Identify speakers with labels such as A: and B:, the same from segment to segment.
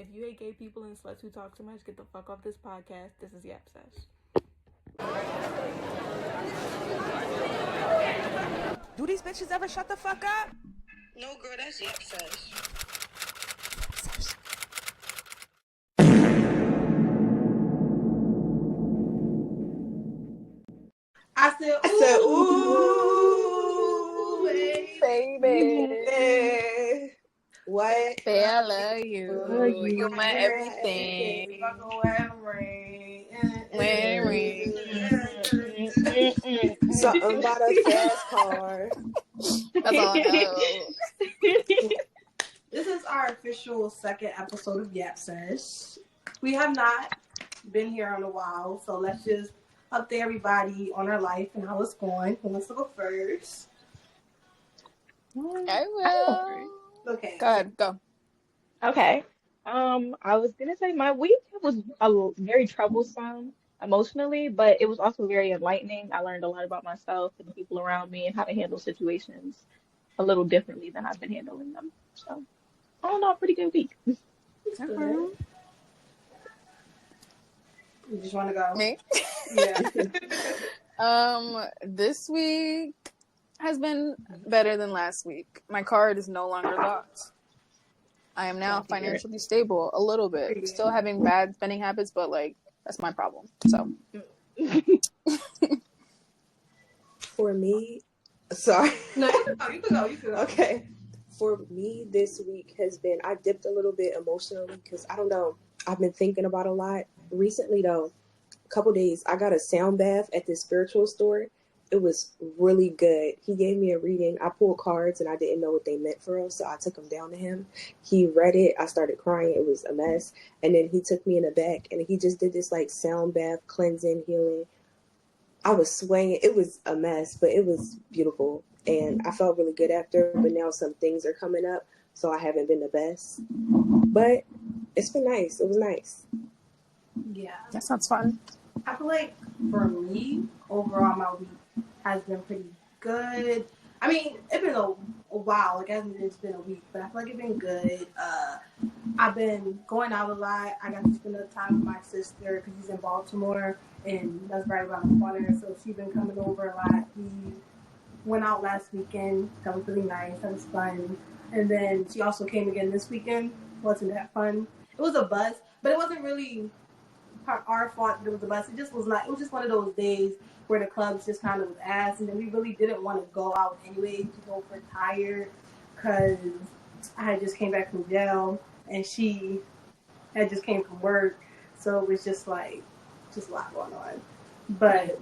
A: If you hate gay people and sluts who talk too much, get the fuck off this podcast. This is Yap Sesh.
B: Do these bitches ever shut the fuck up?
C: No, girl, that's Yap Sesh.
D: I said, ooh, baby. What?
A: I love you. You're my everything.
D: Something about a fast car.
A: That's all I know.
D: This is our official second episode of Yap Sesh. We have not been here in a while, so let's just update everybody on our life and how it's going. Who wants to go first?
A: I will.
D: Okay.
A: Go ahead, go.
E: Okay. I was gonna say my week was very troublesome emotionally, but it was also very enlightening. I learned a lot about myself and the people around me and how to handle situations a little differently than I've been handling them. So, all in all, pretty good week.
D: You just want to go?
A: Me?
D: Yeah.
A: This week has been better than last week. My card is no longer locked. I am now financially stable a little bit. Still having bad spending habits, but like that's my problem. So
D: For me, sorry. No, you can go. Okay. For me, this week has been, I dipped a little bit emotionally because I don't know. I've been thinking about a lot. Recently, though, a couple days, I got a sound bath at this spiritual store. It was really good. He gave me a reading. I pulled cards and I didn't know what they meant for us, so I took them down to him. He read it. I started crying. It was a mess. And then he took me in the back and he just did this like sound bath, cleansing, healing. I was swaying. It was a mess, but it was beautiful. And I felt really good after, but now some things are coming up, so I haven't been the best. But it's been nice. It was nice. Yeah.
A: that sounds fun.
D: I feel like for me, overall, my week has been pretty good. I mean, it's been a while. Like, it hasn't just been a week, but I feel like it's been good. I've been going out a lot. I got to spend time with my sister because she's in Baltimore, and that's right around the corner. So she's been coming over a lot. We went out last weekend. That was really nice. That was fun. And then she also came again this weekend. Wasn't that fun? It was a bus, but it wasn't really our fault that it was a bus. It just was not. It was just one of those days where the clubs just kind of was ass, and then we really didn't want to go out anyway to go for tired because I had just came back from jail and she had just came from work, so it was just like just a lot going on. But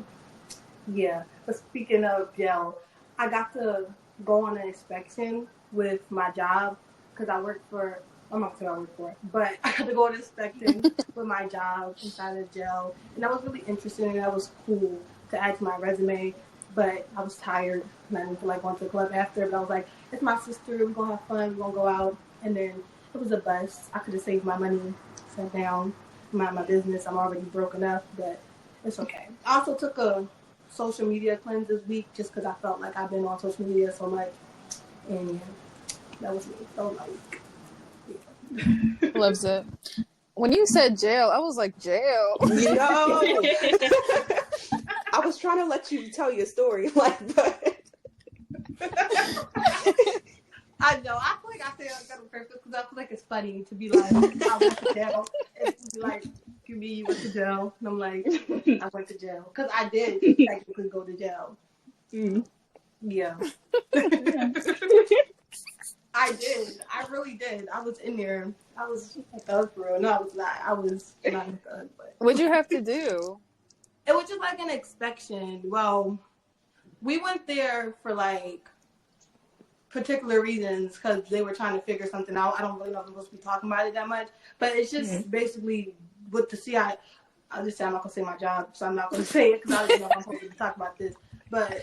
D: yeah. But speaking of jail, I got to go on an inspection with my job because I work for. I'm not sure I work for it, but I had to go on an inspection with my job inside of jail, and that was really interesting and that was cool to add to my resume. But I was tired and I didn't feel like going to the club after. But I was like, it's my sister. We're gonna have fun. We're gonna go out. And then it was a bus. I could have saved my money, sat down, mind my business. I'm already broken up, but it's okay. I also took a social media cleanse this week just because I felt like I've been on social media so much. And yeah, that was me. That was my week.
A: Loves it. When you said jail, I was like, jail.
D: You know, I was trying to let you tell your story, like, but I know. I feel like I said I got it first because I feel like it's funny to be like, I went to jail. It's like, you went to jail, and I'm like, I went to jail because I did technically go to jail. Yeah. I did. I really did. I was in there. I was a thug for real. No, I was not. I was not a thug. But
A: What'd you have to do?
D: it was just like an inspection. Well, we went there for like particular reasons because they were trying to figure something out. I don't really know if I'm supposed to be talking about it that much, but it's just basically with the CI. I'll just say I'm not going to say my job, so I'm not going to say it because I don't know if I'm supposed to talk about this. But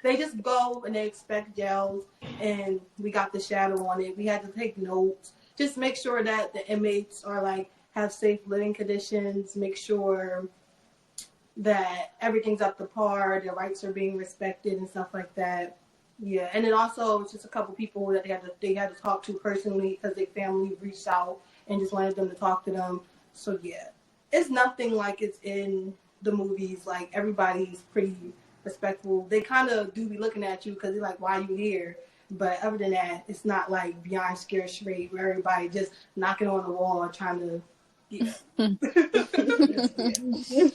D: they just go and they inspect jails, and we got the shadow on it. We had to take notes, just make sure that the inmates are like have safe living conditions, make sure that everything's up to par, their rights are being respected and stuff like that. Yeah, and then also it's just a couple people that they had to talk to personally because their family reached out and just wanted them to talk to them. So yeah, it's nothing like it's in the movies. Like everybody's pretty respectful. They kind of do be looking at you because they're like, "Why are you here?" But other than that, it's not like beyond scare straight where everybody just knocking on the wall trying to. Yeah, yeah,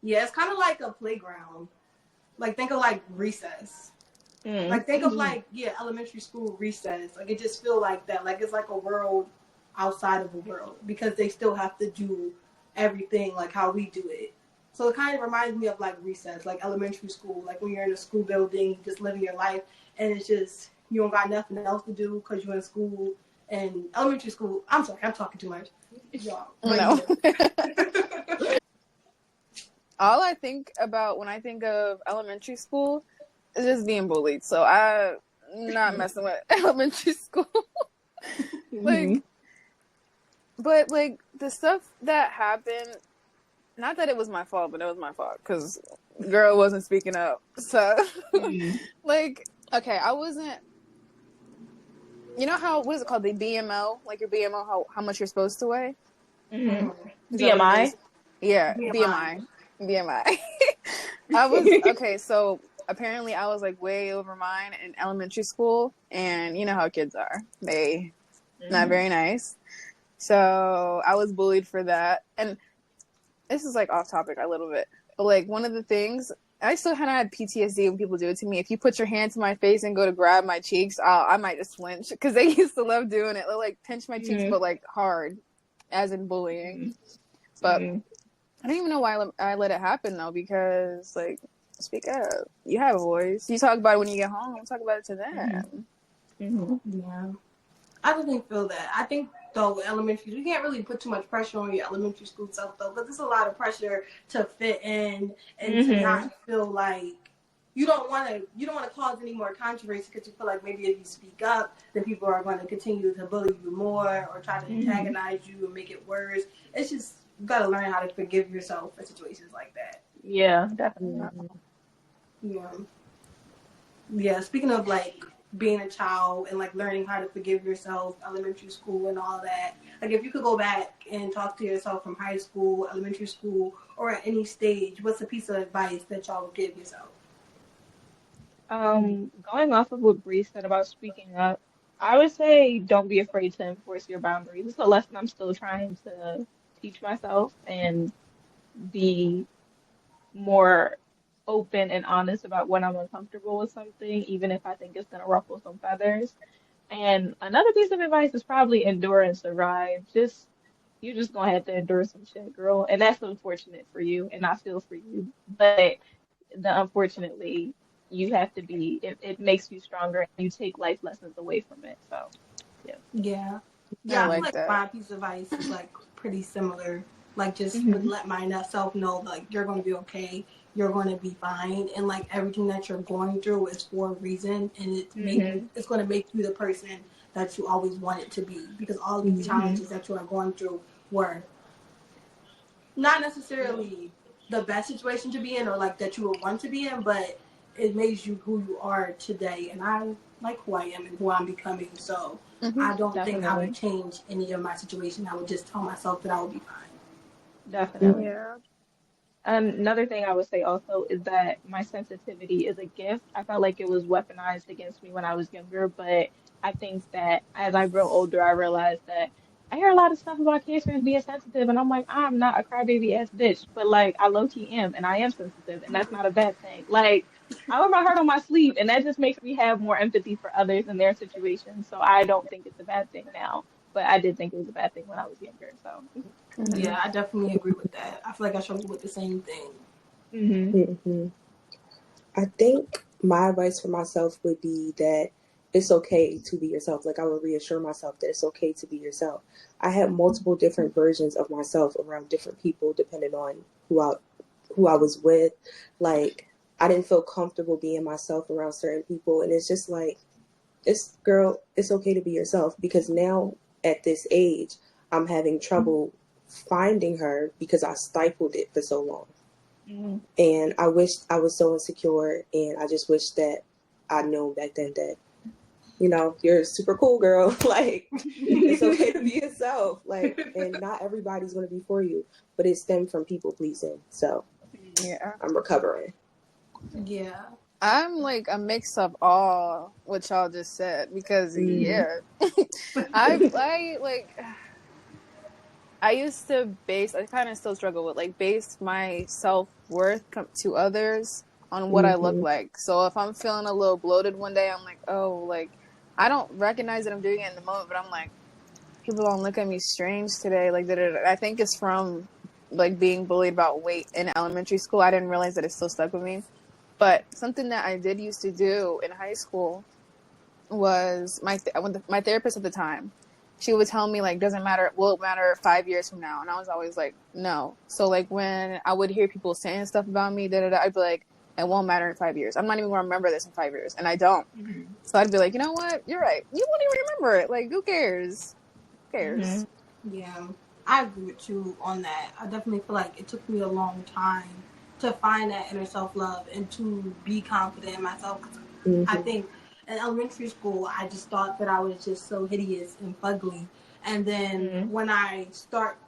D: yeah. It's kind of like a playground. Like think of like recess. Like think of like elementary school recess. Like it just feel like that. Like it's like a world outside of a world because they still have to do everything like how we do it. So it kind of reminds me of like recess, like elementary school. Like when you're in a school building, just living your life, and it's just you don't got nothing else to do because you're in school. And elementary school. I'm sorry, I'm talking too much, y'all. But
A: No.
D: yeah.
A: All I think about when I think of elementary school is just being bullied. So I'm not messing with elementary school. Like, but like the stuff that happened, not that it was my fault, but it was my fault because girl wasn't speaking up. So, like, okay, I wasn't. You know what is it called? The BMO, like your BMO, how much you're supposed to weigh. Is that what it
E: BMI.
A: is? Yeah, BMI. I was okay. So apparently, I was like way over mine in elementary school, and you know how kids are. They not very nice. So I was bullied for that, and this is like off topic a little bit, but like one of the things I still kind of had PTSD when people do it to me. If you put your hand to my face and go to grab my cheeks, I might just flinch because they used to love doing it. They'll like pinch my cheeks, but like hard, as in bullying. But I don't even know why I let it happen though, because like, speak up. You have a voice. You talk about it when you get home. Talk about it to them.
D: Yeah. I definitely feel that. I think though elementary, you can't really put too much pressure on your elementary school self though, because there's a lot of pressure to fit in and to not feel like you don't want to cause any more controversy because you feel like maybe if you speak up, then people are going to continue to bully you more or try to antagonize you and make it worse. It's just you got to learn how to forgive yourself for situations like that.
E: Yeah, definitely.
D: Yeah. Yeah. Speaking of like being a child and like learning how to forgive yourself, elementary school and all that. Like if you could go back and talk to yourself from high school, elementary school, or at any stage, what's a piece of advice that y'all would give yourself?
E: Going off of what Bree said about speaking up, I would say don't be afraid to enforce your boundaries. It's a lesson I'm still trying to teach myself and be more open and honest about when I'm uncomfortable with something, even if I think it's gonna ruffle some feathers. And another piece of advice is probably endure and survive. You're just gonna have to endure some shit, girl. And that's unfortunate for you, and I feel for you. But unfortunately, you have to be, it makes you stronger and you take life lessons away from it. So, yeah.
D: Yeah.
A: I
D: Yeah, I feel
A: like
D: like
A: that.
D: my piece of advice is like pretty similar. Like just would
E: Hmm.
D: let myself know like you're gonna be okay, you're gonna be fine, and like everything that you're going through is for a reason, and
E: Hmm.
D: it's gonna make you the person that you always wanted to be. Because all these challenges that you are going through were not necessarily the best situation to be in, or like that you would want to be in, but it made you who you are today. And I like who I am and who I'm becoming. So I don't think I would
E: Definitely.
D: change any of my situation. I would just tell myself that I would be fine.
E: Definitely.
A: Yeah.
E: Another thing I would say also is that my sensitivity is a gift. I felt like it was weaponized against me when I was younger, but I think that as I grow older, I realized that I hear a lot of stuff about cancers being sensitive, and I'm like, I'm not a crybaby ass bitch, but like I low key am, and I am sensitive, and that's not a bad thing. Like I wear my heart on my sleeve, and that just makes me have more empathy for others and their situations. So I don't think it's a bad thing now, but I did think it was a bad thing when I was younger. So,
D: Yeah, I definitely agree with that. I feel like I struggle with the same thing.
E: hmm.
F: Hmm. I think my advice for myself would be that it's okay to be yourself. Like I would reassure myself that it's okay to be yourself. I had multiple different versions of myself around different people depending on who I was with. Like I didn't feel comfortable being myself around certain people, and it's just like it's okay to be yourself because now at this age I'm having trouble finding her because I stifled it for so long.
E: Hmm.
F: And I wished I was so insecure, and I just wish that I know back then that, you know, you're a super cool girl. Like, it's okay to be yourself. Like, and not everybody's going to be for you, but it stemmed from people pleasing. So
A: Yeah.
F: I'm recovering.
D: Yeah.
A: I'm like a mix of all what y'all just said because yeah, I like I used to base. I kind of still struggle with like base my self worth to others on what I look
F: Mm-hmm.
A: like. So if I'm feeling a little bloated one day, I'm like, oh, like I don't recognize that I'm doing it in the moment, but I'm like, people don't look at me strange today. Like that. I think it's from like being bullied about weight in elementary school. I didn't realize that it still stuck with me. But something that I did used to do in high school was my therapist at the time. She would tell me like, doesn't matter, will it matter 5 years from now? And I was always like, no. So like when I would hear people saying stuff about me, I'd be like, it won't matter in 5 years. I'm not even gonna remember this in 5 years, and I don't. So I'd be like, you know what? You're right. You won't even remember it. Like, who cares? Who cares?
D: Yeah, I agree with you on that. I definitely feel like it took me a long time to find that inner self love and to be confident in myself. 'Cause I
F: Mm-hmm.
D: think in elementary school, I just thought that I was just so hideous and ugly. And then when I start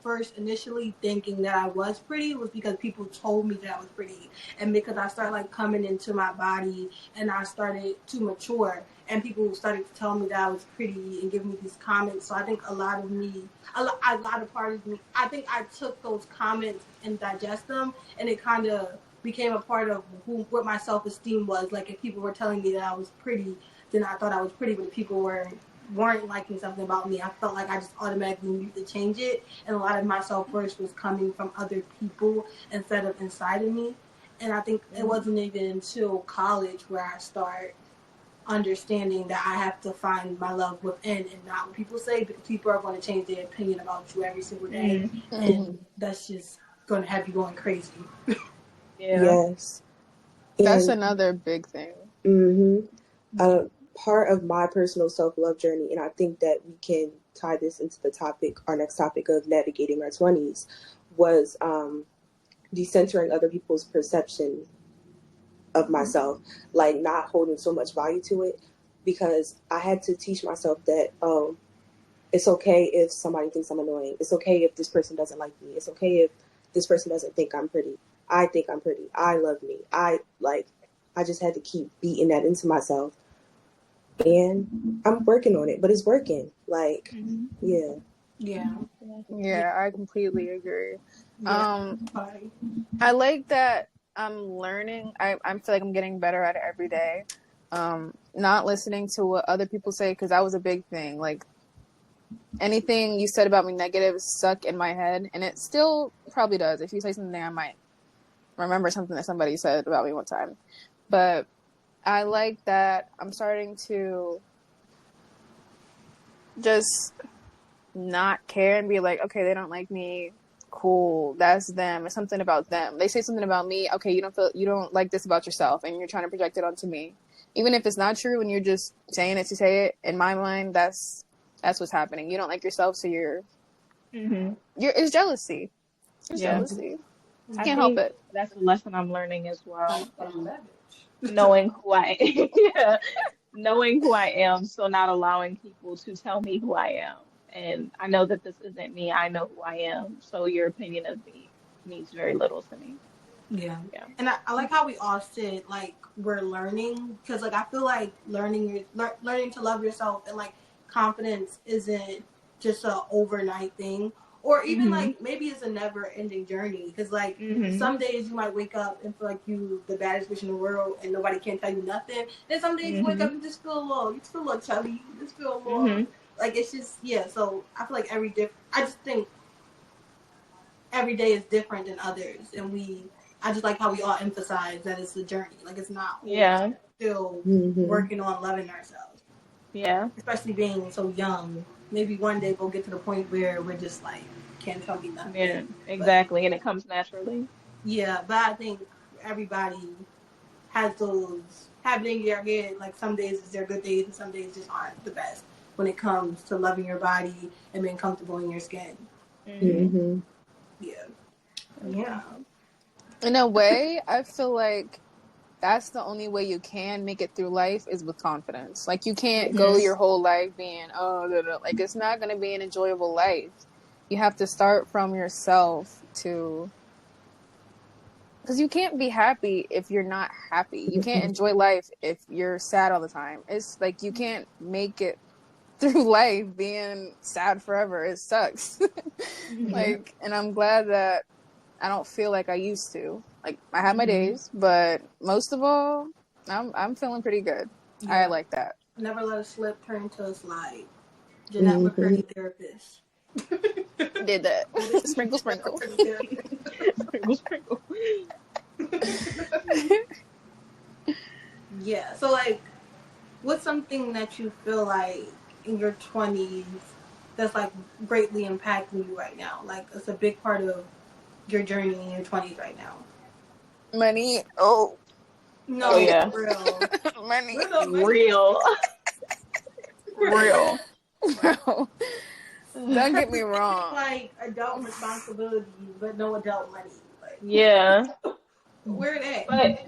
D: first initially thinking that I was pretty was because people told me that I was pretty, and because I started like coming into my body and I started to mature, and people started to tell me that I was pretty and give me these comments. So I think a lot of me, a lot of part of me, I think I took those comments and digest them, and it kind of became a part of what my self-esteem was. Like if people were telling me that I was pretty, then I thought I was pretty, but if people weren't liking something about me, I felt like I just automatically needed to change it. And a lot of my self-worth was coming from other people instead of inside of me. And I think it wasn't even until college where I start understanding that I have to find my love within and not what people say, because people are going to change their opinion about you every single day.
A: Mm-hmm.
D: And that's just going to have you going crazy.
E: Yeah.
F: Yes.
A: That's
F: And
A: another big thing.
F: mm-hmm. Part of my personal self love journey, and I think that we can tie this into the topic, our next topic of navigating our 20s, was decentering other people's perception of myself, like not holding so much value to it, because I had to teach myself that it's okay if somebody thinks I'm annoying. It's okay if this person doesn't like me. It's okay if this person doesn't think I'm pretty. I think I'm pretty. I love me. I just had to keep beating that into myself, and I'm working on it, but it's working. Like, yeah.
D: Yeah. Yeah.
A: Yeah, I completely agree.
D: Yeah.
A: Um,
D: Bye.
A: I like that I'm learning. I feel like I'm getting better at it every day. Not listening to what other people say, because that was a big thing. Like anything you said about me negative is stuck in my head, and it still probably does. If you say something, I might remember something that somebody said about me one time. But I like that I'm starting to just not care and be like, okay, they don't like me. Cool, that's them. It's something about them. They say something about me. Okay, you don't like this about yourself, and you're trying to project it onto me, even if it's not true. And you're just saying it to say it. In my mind, that's what's happening. You don't like yourself, so you're it's jealousy. It's
E: Yeah.
A: jealousy.
E: I
A: Can't help
E: think
A: it.
E: that's a lesson I'm learning as
D: Trying
E: well.
D: to put on that bitch.
E: Knowing who I yeah, knowing who I am, so not allowing people to tell me who I am. And I know that this isn't me. I know who I am. So your opinion of me means very little to me.
D: Yeah.
E: Yeah.
D: And I like how we all said like we're learning, because like I feel like learning to love yourself and like confidence isn't just a overnight thing, or even
E: Mhm.
D: like maybe it's a never ending journey, because like
E: Mhm.
D: some days you might wake up and feel like you the baddest bitch in the world and nobody can tell you nothing. Then some days you wake up
E: Mhm.
D: and just feel a little, you just feel a little chubby, you just feel a little
E: Mhm.
D: like it's just yeah. So I feel like I just think every day is different than others, and I just like how we all emphasize that it's a journey. Like it's not over.
E: Yeah.
D: Still
F: Mm-hmm.
D: working on loving ourselves,
E: Yeah.
D: especially being so young. Maybe one day we'll get to the point where we're just like can't tell me
E: Yeah.
D: nothing. But
E: Exactly. And it comes naturally.
D: yeah, but I think everybody has those have it in your head. Like some days is their good days, and some days just aren't the best when it comes to loving your body and being comfortable in your skin.
E: Mhm.
F: Mm-hmm.
D: Yeah,
E: That's
D: yeah.
E: awesome.
A: In a way, I feel like that's the only way you can make it through life is with confidence. Like, you can't go your whole life being, like, it's not going to be an enjoyable life. You have to start from yourself to, because you can't be happy if you're not happy. You can't enjoy life if you're sad all the time. It's like, you can't make it through life being sad forever. It sucks. Like, and I'm glad that I don't feel like I used to. Like, I have my days, but most of all, I'm feeling pretty good.
D: Yeah.
A: I like that.
D: Never let a slip turn into a slide. Jeanette McCurdy therapist.
A: Did that. Sprinkle, sprinkle.
E: Sprinkle, sprinkle.
D: Yeah. So, like, what's something that you feel like in your 20s that's like greatly impacting you right now? Like, it's a big part of your journey in your 20s right now.
A: Money. Oh.
D: No,
E: Oh, yeah.
D: real.
A: Money.
E: Real. Real.
A: Bro. Don't get me wrong.
D: Like adult responsibilities, but no adult money. Like,
E: Yeah.
D: where it at?
E: But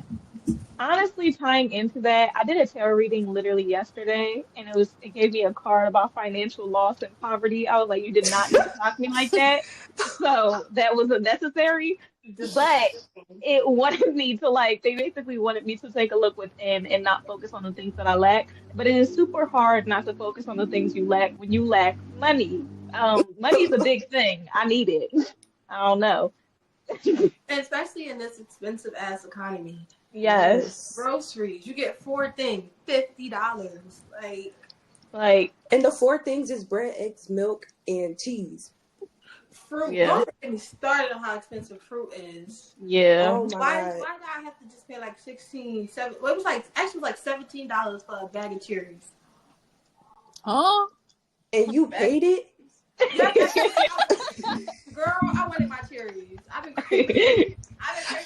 E: honestly, tying into that, I did a tarot reading literally yesterday, and it gave me a card about financial loss and poverty. I was like, you did not need to talk to me like that. So that was unnecessary. But it wanted me to they basically wanted me to take a look within and not focus on the things that I lack. But it is super hard not to focus on the things you lack when you lack money. Money is a big thing. I need it. I don't know.
D: And especially in this expensive ass economy.
E: Yes.
D: Groceries, you get 4 things, $50.
E: Like,
F: and the 4 things is bread, eggs, milk, and cheese.
D: Fruit.
E: Yeah.
D: Don't get me started on how expensive fruit is.
E: yeah.
F: Oh my
D: Why
F: god.
D: did I have to just pay like well, it was like $17 for a bag of cherries.
A: Huh?
F: And you paid it?
D: Girl, I wanted my cherries. I've been crazy.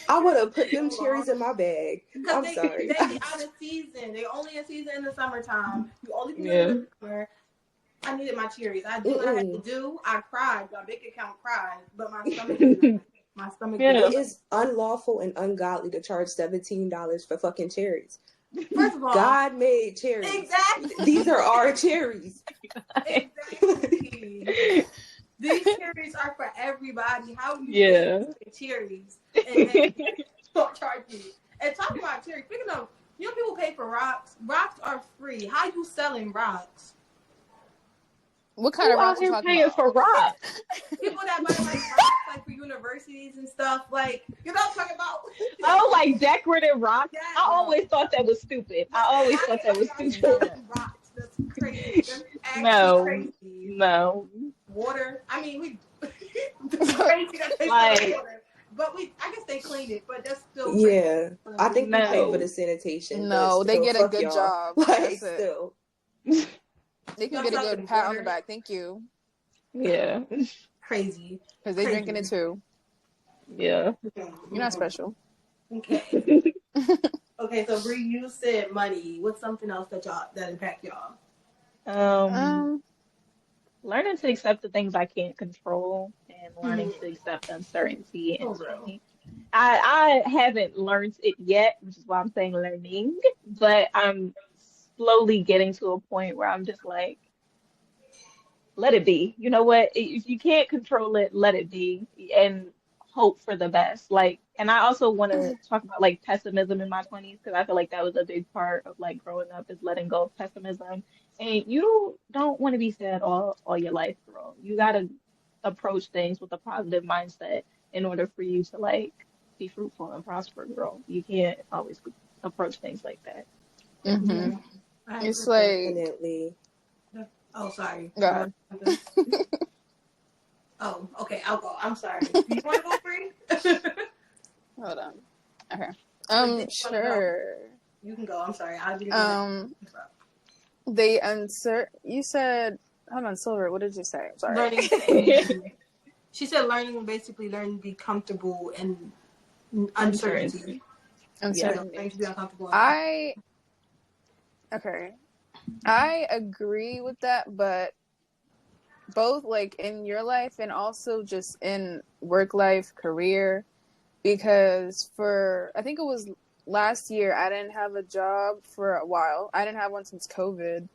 F: I would have put them cherries in my bag. I'm sorry.
D: They get out of season. They only in season in the summertime. You only can get
E: Yeah.
D: them in the summer. I needed my cherries. I did what I had to do. I cried. My bank account cried, but my stomach didn't. My stomach
E: Yeah.
D: didn't.
F: It is unlawful and ungodly to charge $17 for fucking cherries.
D: First of all,
F: God made cherries.
D: Exactly.
F: These are our cherries.
D: Exactly. These cherries are for everybody. How you get cherries and then don't charge you? And talking about cherries, speaking of, people pay for rocks. Rocks are free. How you selling rocks?
A: What kind of rocks you talking
E: paying
A: about?
E: for rocks?
D: People that buy rocks for universities and stuff, you know what I'm talking about?
E: Oh, like decorative rocks?
D: Yeah.
E: I always thought that was stupid.
D: Stupid. Rocks. That's crazy. That's actually crazy.
E: No.
D: Water. I mean, that's crazy that they sell water. But I guess they clean it, but that's still crazy.
F: Yeah. I think they pay for the sanitation.
A: No, they get a good job.
F: Like, still.
A: They can get a good pat on the back. Thank you.
E: Yeah.
D: Crazy.
A: Because they drinking it too.
E: Yeah.
A: You're not special.
D: Okay. Okay, so Bree, you said money. What's something else that impact y'all?
E: Learning to accept the things I can't control and learning to accept uncertainty and change. I haven't learned it yet, which is why I'm saying learning, but I'm slowly getting to a point where I'm just like, let it be. You know what? If you can't control it, let it be and hope for the best. And I also want to talk about pessimism in my 20s because I feel like that was a big part of growing up is letting go of pessimism. And you don't want to be sad all your life, girl. You got to approach things with a positive mindset in order for you to be fruitful and prosper, girl. You can't always approach things like that.
A: Mm-hmm. It's
F: definitely.
D: Oh, sorry.
A: Go ahead.
D: Oh, okay. I'll go. I'm sorry. Do you want to go, Bree?
A: Hold on. Okay. Sure.
D: You can go. I'm sorry.
A: You said, hold on, Silver, what did you say? I'm sorry.
D: Learning. She said learning to be comfortable in uncertainty.
A: Uncertainty.
D: Learning to be uncomfortable.
A: I agree with that, but both in your life and also just in work life, career, because I think it was last year I didn't have a job for a while. I didn't have one since COVID.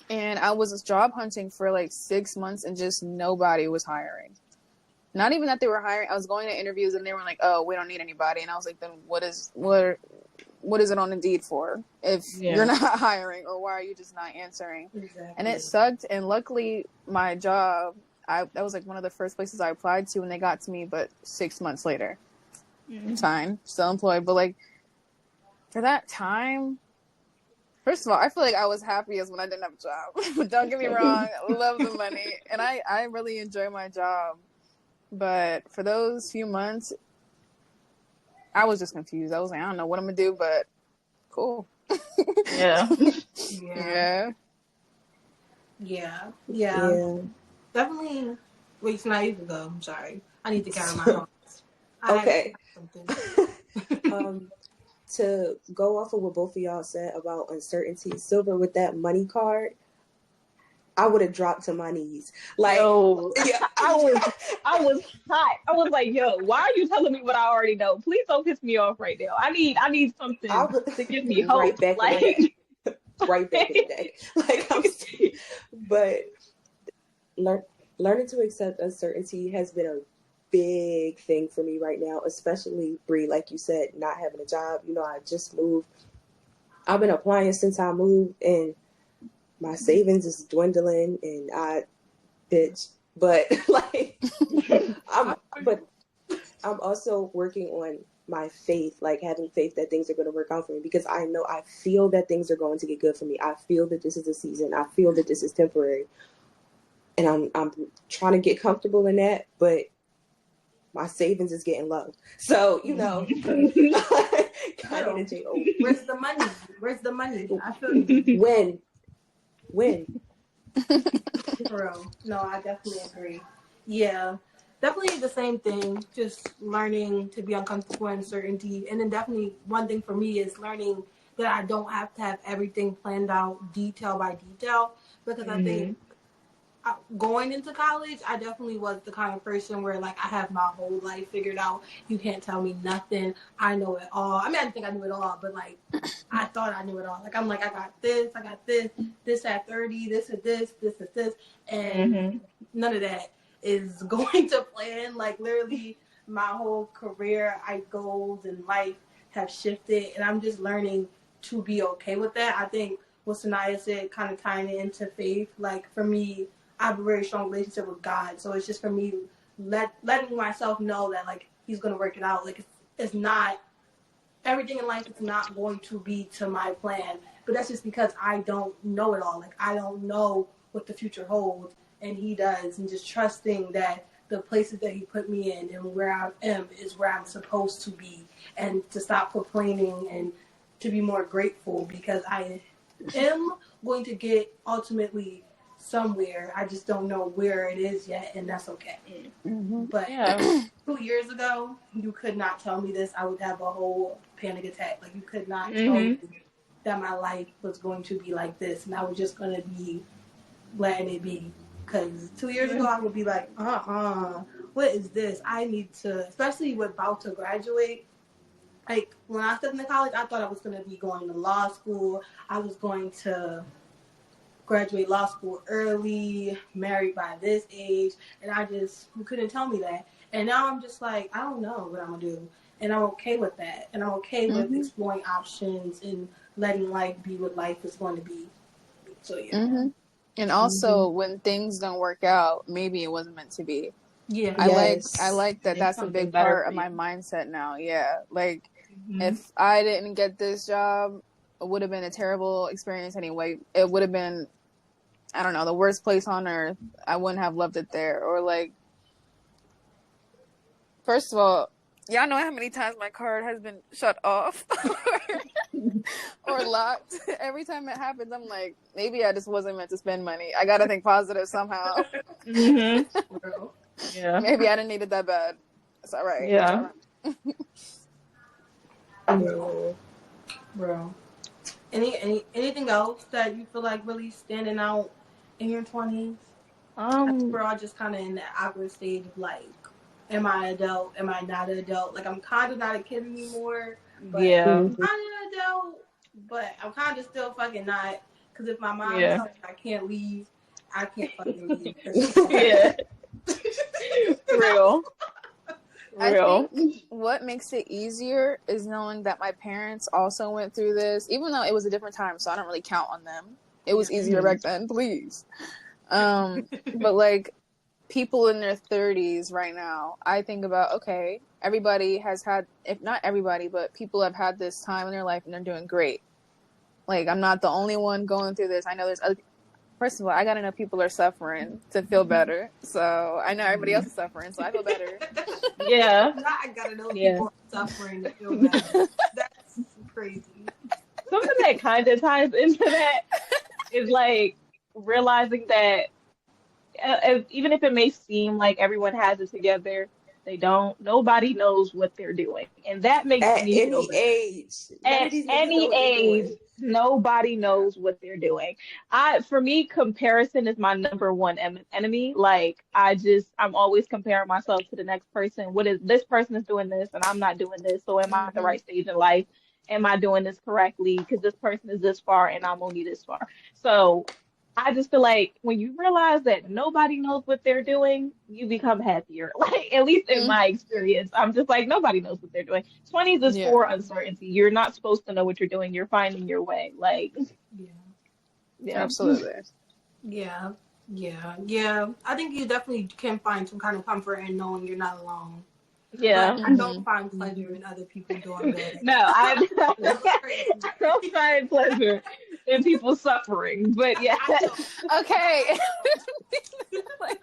A: And I was job hunting for like 6 months and just nobody was hiring. Not even that they were hiring. I was going to interviews and they were like, "Oh, we don't need anybody." And I was like, "Then what is it on Indeed for if you're not hiring, or why are you just not answering?"
D: Exactly.
A: And it sucked. And luckily, my job, that was like one of the first places I applied to, and they got to me. But 6 months later, fine, still employed. But like for that time. First of all, I feel like I was happiest when I didn't have a job. But don't get me wrong, I love the money. And I really enjoy my job. But for those few months, I was just confused. I was like, I don't know what I'm going to do, but cool.
E: Yeah.
D: Yeah. Definitely. Wait, so now you can go. I'm sorry. I need to gather my thoughts.
F: Okay. To go off of what both of y'all said about uncertainty, Silver, with that money card, I would have dropped to my knees. Like,
E: yo,
F: yeah.
E: I was hot. I was like, yo, why are you telling me what I already know? Please don't piss me off right now. I need something to give me hope.
F: Right back in the day. Right back in the day. Like, but learning to accept uncertainty has been a big thing for me right now, especially Bree, like you said, not having a job. You know, I just moved. I've been applying since I moved, and my savings is dwindling, and but like, I'm also working on my faith, like having faith that things are going to work out for me, because I feel that things are going to get good for me. I feel that this is a season. I feel that this is temporary, and I'm trying to get comfortable in that, but my savings is getting low. So, you know,
D: where's the money? Where's the money? I feel you.
F: When?
D: For real. No, I definitely agree. Yeah. Definitely the same thing. Just learning to be uncomfortable in uncertainty. And then definitely one thing for me is learning that I don't have to have everything planned out detail by detail. Because I think going into college, I definitely was the kind of person where, like, I have my whole life figured out. You can't tell me nothing. I know it all. I mean, I didn't think I knew it all, but, like, I thought I knew it all. Like, I'm like, I got this at 30, this at this, and none of that is going to plan. Like, literally, my whole career, goals in life have shifted, and I'm just learning to be okay with that. I think what Sanaya said, kind of tying it into faith, like, for me, I have a very strong relationship with God, so it's just for me letting myself know that, like, He's gonna work it out. Like, it's not everything in life is not going to be to my plan, but that's just because I don't know it all. Like, I don't know what the future holds, and He does, and just trusting that the places that He put me in and where I am is where I'm supposed to be, and to stop complaining and to be more grateful, because I am going to get ultimately somewhere. I just don't know where it is yet, and that's okay. But 2 years ago, you could not tell me this. I would have a whole panic attack. Like, you could not tell me that my life was going to be like this, and I was just going to be letting it be. Because 2 years ago, I would be like, what is this? I need to, especially with about to graduate. Like, when I stepped into college, I thought I was going to be going to law school. I was going to graduate law school early, married by this age, and you couldn't tell me that. And now I'm just like, I don't know what I'm gonna do, and I'm okay with that, and I'm okay with exploring options and letting life be what life is going to be. So yeah.
A: And also, when things don't work out, maybe it wasn't meant to be.
D: Yeah,
A: I like that. That's a big part of my mindset now. Yeah, like if I didn't get this job, it would have been a terrible experience anyway. It would have been, I don't know, the worst place on earth. I wouldn't have loved it there. Or like, first of all, y'all know how many times my card has been shut off or locked. Every time it happens, I'm like, maybe I just wasn't meant to spend money. I gotta think positive somehow.
E: Yeah.
A: Maybe I didn't need it that bad. It's all right.
E: Yeah.
D: Bro. Anything else that you feel like really standing out in your 20s? We're all just kind of in that awkward stage of, like, am I adult? Am I not an adult? Like, I'm kind of not a kid anymore, But
E: Yeah,
F: Mhm.
D: I'm an adult, but I'm kind of still fucking not. Because if my mom
E: yeah,
D: tells me I can't leave, I can't fucking leave. Because she's so
E: yeah. Real,
A: I
E: real.
A: think what makes it easier is knowing that my parents also went through this, even though it was a different time, so I don't really count on them. It was easier back then, please. But like people in their 30s right now, I think about, okay, everybody has had, if not everybody, but people have had this time in their life and they're doing great. Like, I'm not the only one going through this. I know there's other, first of all, I gotta know people are suffering to feel better. So I know everybody else is suffering, so I feel better.
E: Yeah,
D: not. I gotta know
E: yeah.
D: people are suffering to feel better. That's crazy.
E: Something that kind of ties into that is like realizing that even if it may seem like everyone has it together, they don't. Nobody knows what they're doing, and that makes
F: At
E: me feel
F: any
E: better.
F: age, none of
E: At
F: these niggas know
E: any
F: what they
E: age,
F: doing.
E: nobody knows what they're doing. For me, comparison is my number one enemy. Like, I'm always comparing myself to the next person. What is this person is doing this and I'm not doing this? So am I at the
A: Hmm.
E: right stage in life? Am I doing this correctly? Because this person is this far and I'm only this far. So I just feel like when you realize that nobody knows what they're doing, you become happier. Like, at least in
A: Mm,
E: my experience, I'm just like, nobody knows what they're doing. 20s is
A: yeah,
E: for uncertainty. You're not supposed to know what you're doing. You're finding your way. Like,
D: Yeah.
E: yeah.
A: absolutely.
D: Yeah. Yeah. Yeah. I think you definitely can find some kind of comfort in knowing you're not alone. But
E: Yeah.
D: I don't
A: Hmm.
D: find pleasure in other people doing good.
E: No,
D: That was crazy.
E: I don't find pleasure in people suffering. But yes.
D: I know.
A: Okay. Like,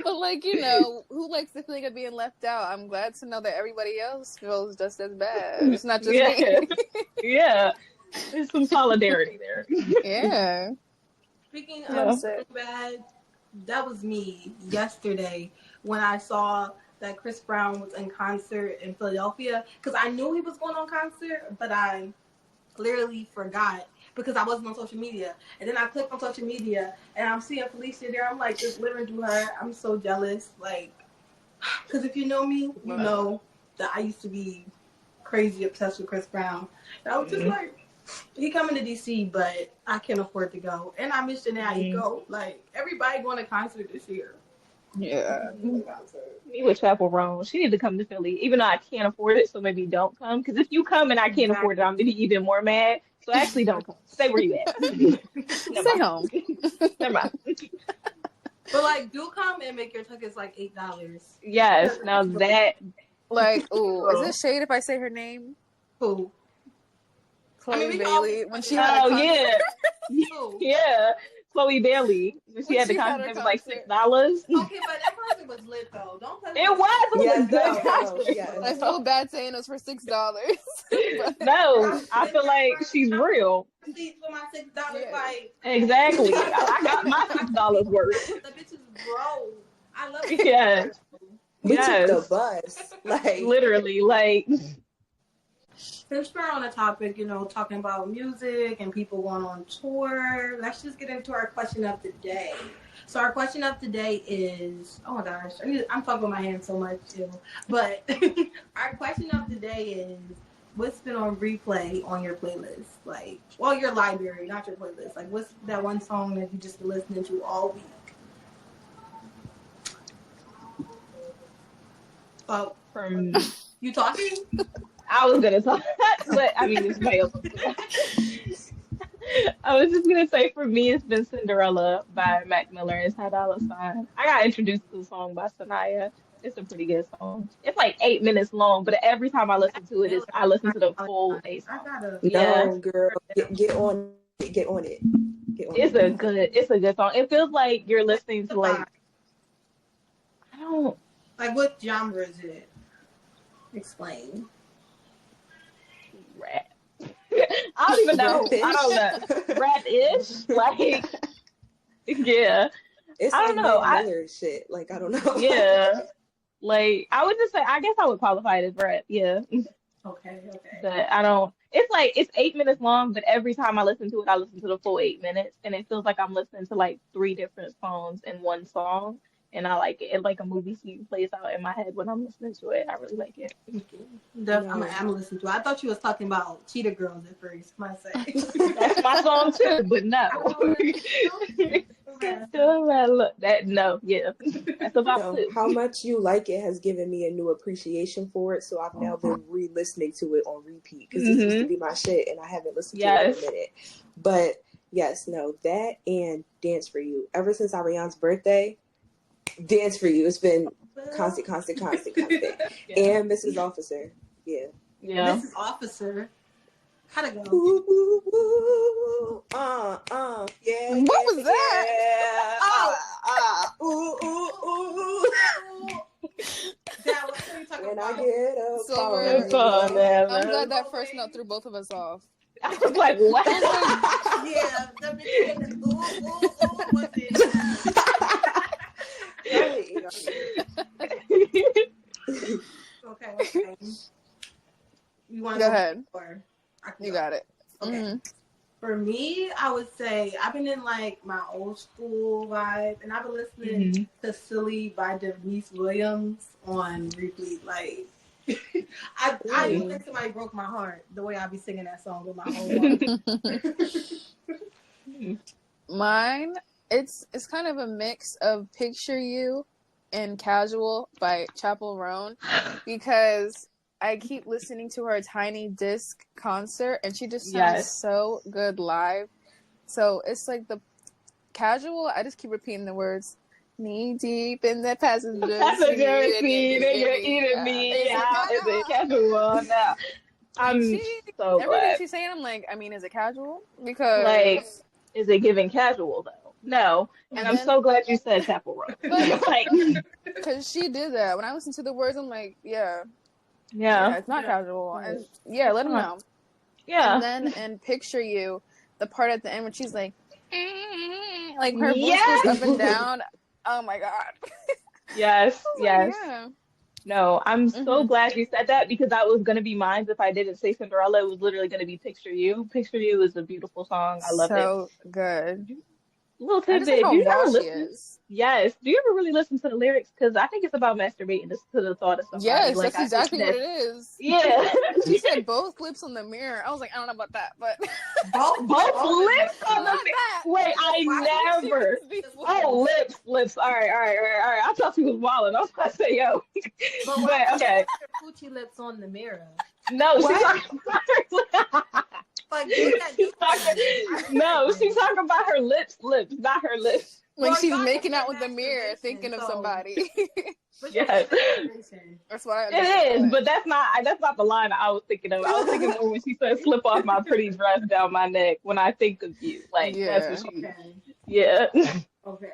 A: but like, who likes the feeling of being left out? I'm glad to know that everybody else feels just as bad. It's not just me.
E: Yeah. Yeah. There's some solidarity there.
A: Yeah.
D: Speaking of
E: Yeah.
A: That's it.
D: bad, that was me yesterday when I saw that Chris Brown was in concert in Philadelphia because I knew he was going on concert, but I literally forgot because I wasn't on social media. And then I clicked on social media and I'm seeing Felicia there. I'm like just living through her. I'm so jealous, like, because if you know me, you know that I used to be crazy obsessed with Chris Brown. And I was just like, he coming to DC, but I can't afford to go. And I miss Janae
E: Mm.
D: go. Like everybody going to concert this year.
A: Yeah.
E: Me with Chapel Roan. She need to come to Philly, even though I can't afford it, so maybe don't come. Because if you come and I can't afford it,
D: Exactly.
E: I'm gonna be even more mad. So actually don't come. Stay where you at. Never
A: Stay
E: mind.
A: home.
E: Never mind.
D: But like, do come and make your tickets like $8.
E: Yes, now that
A: Like, ooh, is
E: girl.
A: it shade if I say her name?
D: Who? I mean,
A: Chloe
D: we can always
A: Bailey. When
D: cut
A: she
D: it
A: had
D: out.
A: a
E: Oh
A: concert.
E: yeah.
D: Who?
E: Yeah. Chloe Bailey. She
A: When
E: had the
A: she had
E: concert,
A: her
E: it was like
A: concert.
E: $6.
D: Okay, but that concert was lit though. Don't play with
E: It
D: my
E: was. It was a
F: Yes,
E: good
F: no, no,
E: concert,
A: I
F: yes.
E: bro.
A: feel bad saying it was for $6. But
E: No,
D: I'm
E: I
D: sitting
E: feel
D: there
E: like
D: front
E: she's real.
D: seats with my $6
A: yeah.
D: like
E: Exactly. I got my
D: I
E: $6 worth.
D: the bitches bro. I love it.
E: Yes.
F: We took the
E: Yes.
F: bus. Like,
E: Literally. Like,
D: Since we're on the topic, talking about music and people going on tour, let's just get into our question of the day. So our question of the day is, oh my gosh, I'm talking with my hands so much too. But our question of the day is, what's been on replay on your playlist? Like, well, your library, not your playlist. Like, what's that one song that you just been listening to all week? Oh,
E: from
D: you talking?
E: I was gonna talk, but I mean, it's male. I was just gonna say for me, it's been Cinderella by Mac Miller and Ty Dolla $ign. I got introduced to the song by Sanaya. It's a pretty good song. It's like 8 minutes long, but every time I listen to it, I listen to the full A
D: I
E: song.
D: gotta.
E: Yeah,
F: no, girl, get on it, get on it, get on
E: it's
F: it.
E: it's a good song. It feels like you're
D: What's
E: listening
D: the
E: to
D: vibe?
E: like I don't
D: Like, what genre is it? Explain.
E: rap. I don't even know. I don't know. Rap-ish, like yeah.
F: It's
E: I
F: like
E: don't know.
F: Mac Miller shit. Like, I don't know.
E: Yeah. Like I would just say I guess I would qualify it as rap, yeah.
D: Okay, okay.
E: But I don't it's like it's 8 minutes long, but every time I listen to it, I listen to the full 8 minutes and it feels like I'm listening to like three different songs in one song. and I like it. It like a movie scene plays out in my head when I'm listening to it. I really like it.
D: I'm
F: No.
D: gonna listen to it. I thought you was talking about Cheetah Girls at first. I say.
E: That's my song too, but no.
D: Okay.
E: Look, that no, yeah, that's about
F: No,
E: two.
F: how much you like it has given me a new appreciation for it. So I've now been re-listening to it on repeat because this used to be my shit and I haven't listened to it in a
E: Yes.
F: minute. But yes, no, that and Dance for You. Ever since Ariane's birthday, Dance for You. It's been constant.
E: Yeah.
F: And Mrs. Officer. Yeah.
E: Yeah.
D: Mrs. Officer. How'd it go?
F: Ooh, ooh, ooh, yeah.
A: What was that?
F: Yeah. Ooh, ooh, ooh.
D: That what are you talking
F: When I
D: about?
F: get up,
A: Silver. I'm glad that first note threw both of us off.
E: I was like, what?
D: Yeah, the bitch was it? Okay. You want to
A: Go ahead.
D: Or I can
A: You
D: go.
A: got it.
D: Okay.
A: Mm-hmm.
D: For me, I would say I've been in like my old school vibe, and I've been listening to "Silly" by Denise Williams on repeat. Like, I feel like somebody broke my heart the way I be singing that song with my whole heart.
A: Mine, it's kind of a mix of "Picture You" and "Casual" by Chappell Roan, because I keep listening to her Tiny Disc concert, and she just sounds so good live. So it's like the Casual, I just keep repeating the words, knee deep in the passenger seat,
E: and you're eating me out. Is it casual now? I'm so
A: everything
E: glad.
A: she's saying, I'm like, I mean, is it casual? Because
E: Like, is it giving casual though? No. And I'm so glad you said Chapel Road. Like,
A: because she did that. When I listen to the words, I'm like, yeah, it's not casual. And let him know.
E: Yeah.
A: And then in Picture You, the part at the end when she's like her voice goes up and down. Oh my god.
E: Yes.
A: Like, yeah.
E: No, I'm so glad you said that because that was gonna be mine if I didn't say Cinderella. It was literally gonna be Picture You. Picture You is a beautiful song. I love it.
A: So good.
E: Little
A: I just
E: tidbit.
A: like
E: Do you
A: how
E: ever
A: raw she
E: listen?
A: is.
E: Yes. Do you ever really listen to the lyrics? Because I think it's about masturbating just to the thought of somebody.
A: Yes,
E: like,
A: that's exactly what it is.
E: Yeah.
A: She said both lips on the mirror. I was like, I don't know about that, but
E: both lips on the
A: not that.
E: Wait, I never. Oh, lips. All right. I thought she was wilding. I was about to say, yo. But okay.
D: Coochie lips on the mirror.
E: No, she's talking about her she's talking about her lips, not her lips.
A: When she's making out with the mirror, thinking of somebody.
E: Yes.
A: That's what I
E: It is, but that's not the line I was thinking of. I was thinking of when she said slip off my pretty dress down my neck when I think of you. Like, that's what she
D: Okay.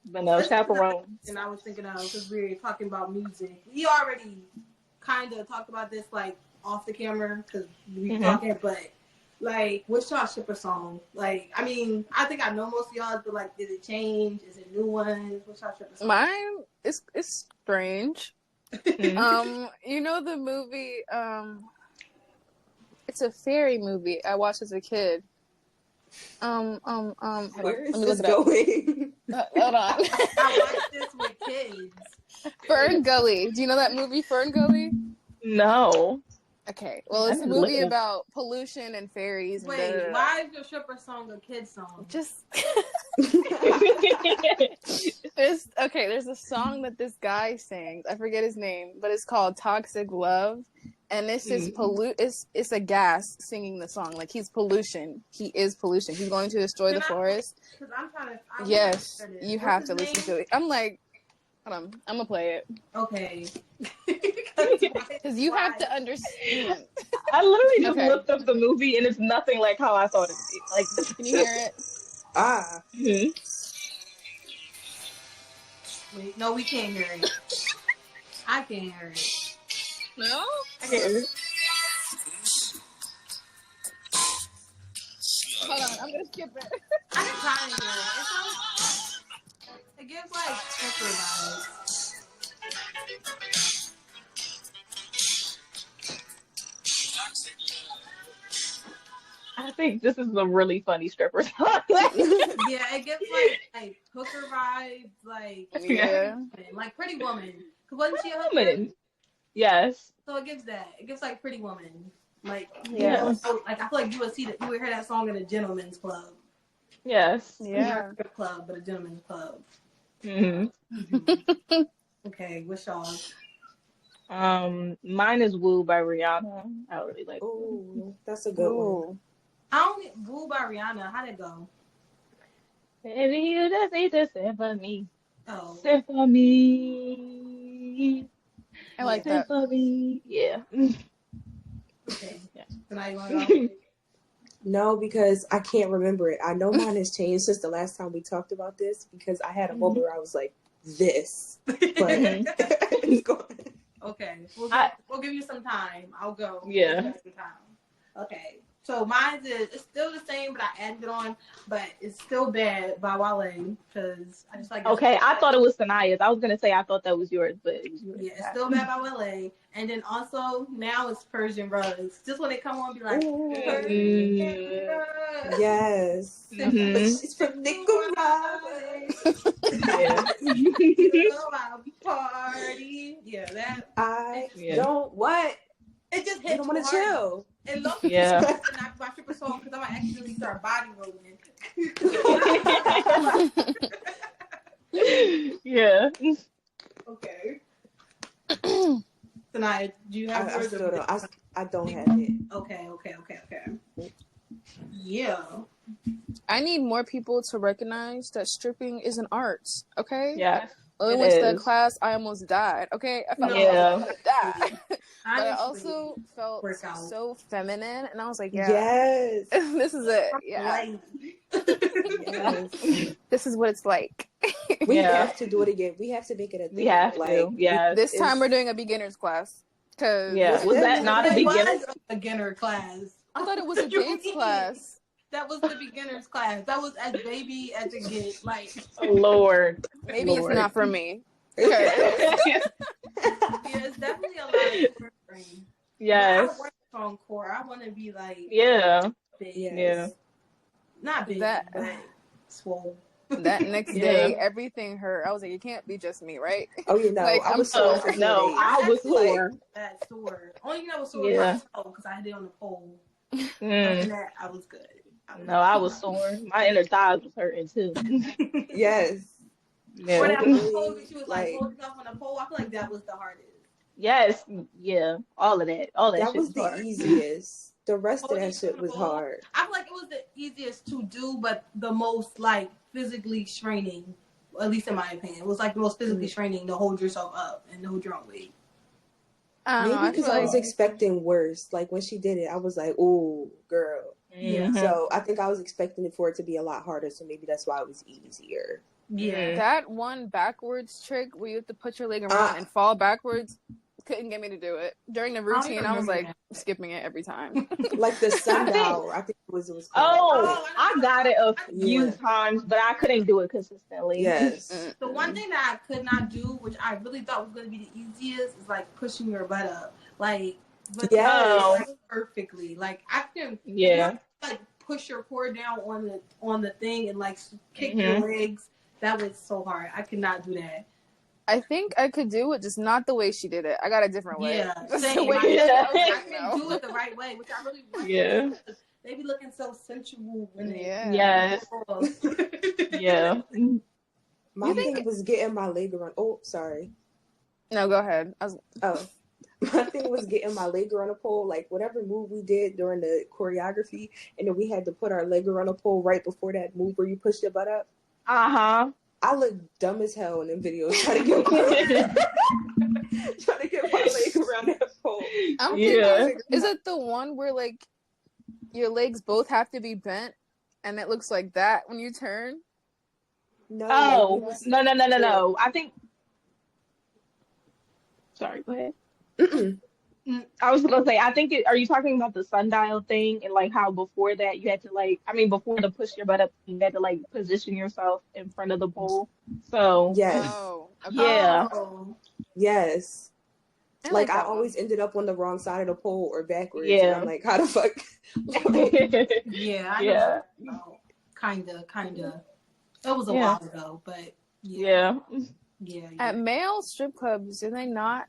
E: But no, chaperone.
D: And I was thinking of, because we were talking about music, we already kind of talked about this like off the camera because we were talking, but like, what's y'all shipper song? Like, I mean, I think I know most of y'all, but like, did it change? Is it new ones? What's y'all shipper song?
A: Mine is strange. You know the movie, it's a fairy movie I watched as a kid.
F: Where is this going?
A: Hold on.
D: I watched this with kids.
A: Fern Gully. Do you know that movie, Fern Gully?
E: No.
A: Okay. Well, it's a movie about pollution and fairies. And
D: wait, why is your stripper song a kid song?
A: Just there's a song that this guy sings. I forget his name, but it's called Toxic Love. And it's just it's a gas singing the song. Like, he's pollution. He is pollution. He's going to destroy the forest. Yes, you have to listen to it. I'm like, hold on, I'm gonna play it.
D: Okay.
A: Because you have to understand.
E: I literally just looked up the movie and it's nothing like how I thought it would be. Like,
A: can you hear it?
D: Wait, no, we can't hear it. I can't hear it.
A: No?
E: I can't hear it.
A: Hold on, I'm gonna skip it.
D: I can kind of hear it. It gives like stripper vibes.
E: I think this is a really funny stripper song.
D: Yeah, it gives like hooker vibes,
A: Yeah.
D: like Pretty Woman. Cause wasn't she a hooker?
E: Woman. Yes.
D: So it gives that. It gives like Pretty Woman. Like
E: Yeah.
D: like I feel like you would hear that song in a gentleman's club.
E: Yes.
A: Yeah.
D: Not a strip club, but a gentleman's club.
E: hmm
D: Okay, what's y'all's?
E: Mine is Woo by Rihanna. I really like Woo.
F: Ooh, that's a good one.
A: Ooh.
D: I only Woo by Rihanna. How'd it go?
E: Baby, you just need to sing for me.
D: Oh,
E: Sing for me.
A: I like
E: Sing
A: that.
E: for me. Yeah.
D: okay.
E: Yeah.
D: So now you want to go?
F: No, because I can't remember it. I know mine has changed since the last time we talked about this because I had a moment where I was like, this. But it's gone.
D: Okay, we'll give you some time. I'll go.
E: Yeah.
D: Some time. Okay, so mine it's still the same, but I added on, but it's still bad by Wale because I just like.
E: Okay, I thought it was Sanaya's. I was gonna say I thought that was yours, but it was yours.
D: Yeah, it's still bad by Wale, and then also now it's Persian rugs. Just when they come on, be like, Persian rugs.
F: Yes.
E: Mhm.
F: But she's from Nicaragua.
E: Yeah.
D: My party. Yeah, that.
F: I
E: Yeah.
F: don't what?
D: It just
F: You
D: hits
F: don't want to
D: hard.
F: chill.
D: And look,
E: Yeah.
D: not my stripper song because I might actually start body rolling.
E: Yeah.
D: Okay. Tonight, do you have
F: I
D: yours?
F: still don't. I don't have it.
D: Okay. Yeah.
A: I need more people to recognize that stripping is an art. Okay.
E: Yeah.
A: When we
E: It
A: went to that
E: is.
A: class, I almost died. Okay. I felt like
E: Yeah.
A: I was gonna die. But I
D: Honestly,
A: also felt
D: work out.
A: so feminine, and I was like, yeah,
F: Yes.
A: this is it. Yeah.
D: Like,
F: Yes.
A: This is what it's like.
F: We
E: Yeah.
F: have to do it again. We have to make it a thing.
E: We have
F: like,
E: to. Yeah.
A: This time
F: it's-
A: we're doing a beginner's class. Cause
E: Yeah. Was that not a
D: it
E: beginner?
D: was a beginner class.
A: I thought it was a dance class.
D: That was the beginner's class. That was as baby as it gets. Like,
E: Oh, Lord.
A: Maybe
E: Lord.
A: it's not for me. Okay.
D: yeah, it's definitely a lot of core training.
E: Yes.
D: I work on core. I want to be like
E: Yeah.
D: big.
F: Yes.
E: Yeah.
D: Not big,
A: That-
D: but swole.
A: That next
E: Yeah.
A: day, everything hurt. I was like, it can't be just me, right?
F: Oh, you know,
A: Like,
F: I
A: I'm
F: was
A: so-
F: sore for 4
E: No,
F: days.
E: I was sore.
D: That sore. Only thing that was sore
E: Yeah.
D: was my toe because I had it on the pole.
E: Mm.
D: Other than that, I was good.
E: No, I was sore. My inner thighs was hurting too.
F: Yes.
E: Yeah.
D: When I
F: Really,
D: was told that she was like
F: like-
D: holding up on the pole, I feel like that was the hardest.
E: Yes. Yeah. All of that. All that
F: That
E: shit
F: was
E: was
F: the
E: hard.
F: easiest. The rest of
D: Holding
F: that shit
D: on the
F: was
D: pole.
F: hard.
D: I feel like it was the easiest to do, but the most like physically straining, at least in my opinion. It was like the most physically straining to hold yourself up and hold your own weight.
A: I don't know.
F: Maybe
A: I feel
F: because I was
A: like
F: expecting worse. Like when she did it, I was like, "Oh, girl."
D: Yeah.
E: Mhm.
F: So I think I was expecting it for it to be a lot harder. So maybe that's why it was easier.
D: Yeah.
A: that one backwards trick where you have to put your leg around and fall backwards couldn't get me to do it. During the
D: don't even
A: routine, I was like
D: remember
A: skipping it every time.
F: Like the sundial, I think it was called.
E: Oh, I got it a few
F: Yeah.
E: times, but I couldn't do it consistently.
F: Yes.
D: The one thing that I could not do, which I really thought was going to be the easiest, is like pushing your butt up, like, but
F: Yes.
D: like, perfectly. Like I can,
E: Yeah.
D: like push your core down on the thing and like kick your legs. That was so hard. I could not do that.
A: I think I could do it, just not the way she did it. I got a different way.
D: Yeah,
A: That's the
D: same.
A: way
D: I
A: she did it, I was
D: I
A: like,
D: can
A: no.
D: do it the right way, which I really like.
E: Yeah.
D: They be looking so sensual when they.
A: Yeah.
E: Yes. Yeah.
F: My thing was getting my leg around. Oh, sorry.
A: No, go ahead.
F: Oh. My thing was getting my leg around a pole, like whatever move we did during the choreography, and then we had to put our leg around a pole right before that move where you push your butt up.
E: Uh-huh.
F: I look dumb as hell in them videos trying to get my leg around that pole.
A: I'm
E: Yeah.
A: thinking, is it the one where like your legs both have to be bent and it looks like that when you turn?
F: No.
E: Oh, no. I think. Sorry, go ahead.
F: Mm-mm.
E: I was gonna say, I think are you talking about the sundial thing and like how before that you had to before to push your butt up, you had to like position yourself in front of the pole. So
F: Yes.
A: Oh, okay.
E: yeah,
D: Oh.
F: Yes.
A: I
F: Like,
A: like
F: I
A: that one.
F: always ended up on the wrong side of the pole or backwards, and I'm
E: Yeah.
F: like, how the fuck?
D: Yeah, I know.
E: Yeah.
D: Kinda. It was a
E: Yeah.
D: while ago, but
E: Yeah.
D: yeah.
A: At male strip clubs, do they not?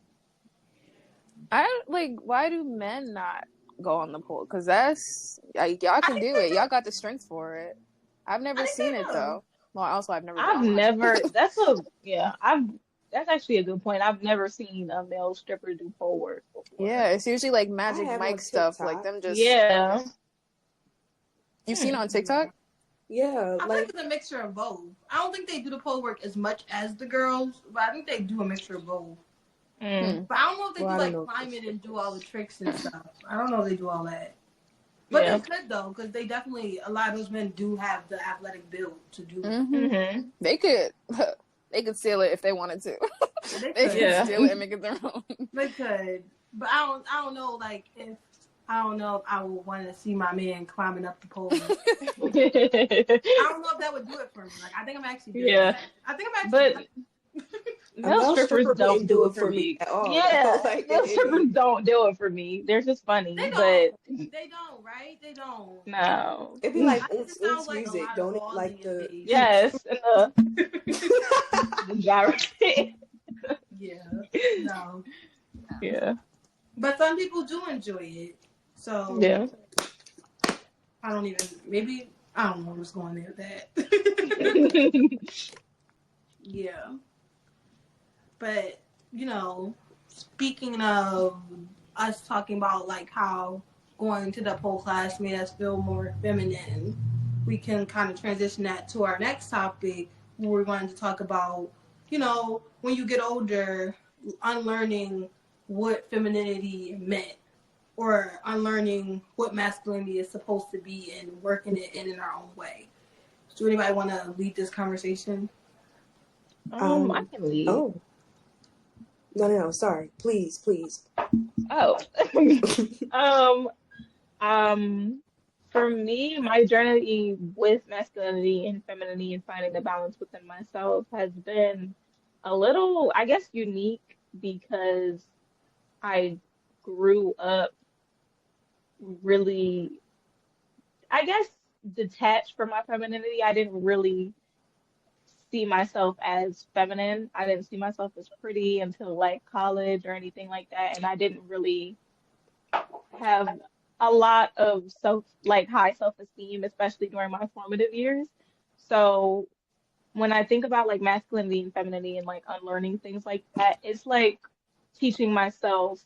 A: Why do men not go on the pole? Because that's like, y'all
D: I
A: can
D: think
A: do
D: they
A: it.
D: do.
A: Y'all got the strength for it. I've
D: I
A: never
D: think they
A: seen it
D: do.
A: though. Well, also I've never been
E: I've
A: on one.
E: never, that's actually a good point. I've never seen a male stripper do pole work
A: Yeah,
E: before.
A: it's usually like
F: I
A: Magic
F: have on
A: Mike stuff. Like
F: TikTok.
A: them just.
E: Yeah.
A: You've seen it on TikTok?
F: Yeah,
D: I feel like
F: like
D: it's a mixture of both. I don't think they do the pole work as much as the girls, but I think they do a mixture of both.
E: Mm.
D: But I don't know if they
F: well,
D: do
F: I don't
D: like
F: know if
D: climb
F: it's
D: it and do all the tricks and stuff. I don't know if they do all that. But
E: Yeah.
D: they could though, because they definitely a lot of those men do have the athletic build to do it.
E: Mm-hmm.
A: They could. They could steal it if they wanted to.
D: They
A: They
D: could.
A: could
E: Yeah.
A: steal it and make it their own.
D: They could. But I don't know like if I don't know if I would want to see my man climbing up the pole. I don't know if that would do it for me. Like I think I'm actually good.
E: Yeah.
D: I think I'm actually
E: But
F: a
E: male
F: male
E: strippers
F: stripper
E: don't
F: wouldn't
E: do
F: do
E: it
F: it
E: for
F: for me
E: me.
F: at all.
E: Yeah.
F: Like,
E: Male strippers don't do it for me. They're just funny,
D: They
E: but
D: don't. They don't, right? They don't.
E: no.
F: it'd be like
D: I think it
F: oons
D: sounds like a
F: music,
D: lot of
F: don't it?
D: pausing
F: Like
D: and
F: the
D: bass.
E: Yes. And the gyrate.
D: Yeah. No.
E: Yeah.
D: But some people do enjoy it. So
E: Yeah.
D: I don't even maybe I don't know what's going there with that. Yeah. But, speaking of us talking about like how going to the pole class made us feel more feminine, we can kind of transition that to our next topic where we're going to talk about, when you get older, unlearning what femininity meant or unlearning what masculinity is supposed to be and working it in our own way. Do anybody want to lead this conversation?
E: I can leave.
F: Oh, no, sorry. Please.
E: Oh. For me, my journey with masculinity and femininity and finding the balance within myself has been a little, I guess, unique because I grew up really, I guess, detached from my femininity. I didn't really see myself as feminine. I didn't see myself as pretty until like college or anything like that. And I didn't really have a lot of high self-esteem, especially during my formative years. So when I think about like masculinity and femininity and like unlearning things like that, it's like teaching myself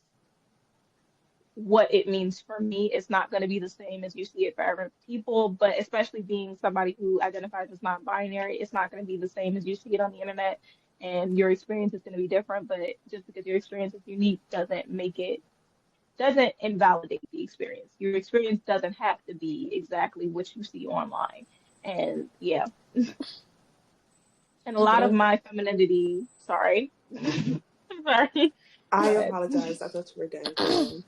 E: what it means for me. It's not going to be the same as you see it for other people, but especially being somebody who identifies as non-binary, it's not going to be the same as you see it on the internet, and your experience is going to be different. But just because your experience is unique doesn't invalidate the experience. Your experience doesn't have to be exactly what you see online. And yeah. And a lot of my femininity, sorry. I'm sorry.
F: I
E: Go ahead.
F: apologize. I thought you were done. Go ahead.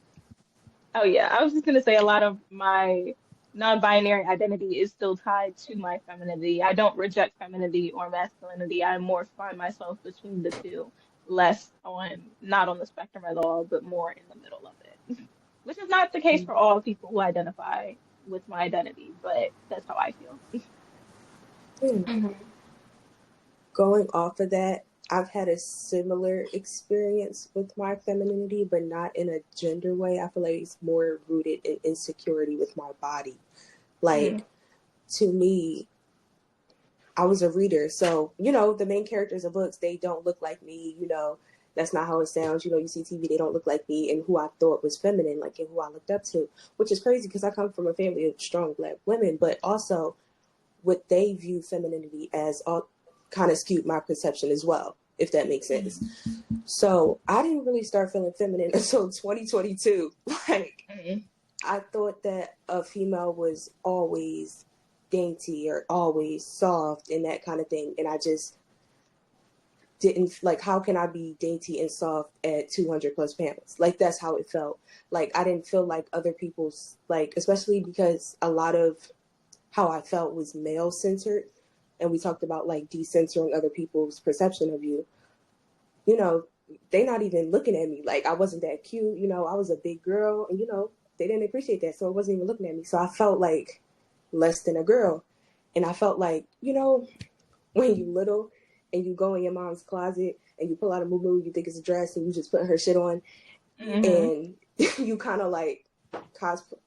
E: Oh yeah, I was just gonna say a lot of my non-binary identity is still tied to my femininity. I don't reject femininity or masculinity. I more find myself between the two, less on not on the spectrum at all, but more in the middle of it. Which is not the case for all people who identify with my identity, but that's how I feel.
D: Mm-hmm.
F: Going off of that, I've had a similar experience with my femininity, but not in a gender way. I feel like it's more rooted in insecurity with my body. Like, to me, I was a reader. So, the main characters of books, they don't look like me. That's not how it sounds. You see TV, they don't look like me, and who I thought was feminine, like, and who I looked up to, which is crazy because I come from a family of strong Black women, but also what they view femininity as all kind of skewed my perception as well, if that makes sense. So I didn't really start feeling feminine until 2022. Like, I thought that a female was always dainty or always soft and that kind of thing. And I just didn't, like, how can I be dainty and soft at 200 plus pounds? Like, that's how it felt. Like, I didn't feel like other people's, like, especially because a lot of how I felt was male centered. And we talked about like decensoring other people's perception of you. they not even looking at me. Like, I wasn't that cute. I was a big girl, and they didn't appreciate that, so it wasn't even looking at me. So I felt like less than a girl, and I felt like when you little and you go in your mom's closet and you pull out a moo you think it's a dress, and you just put her shit on, and you kind of like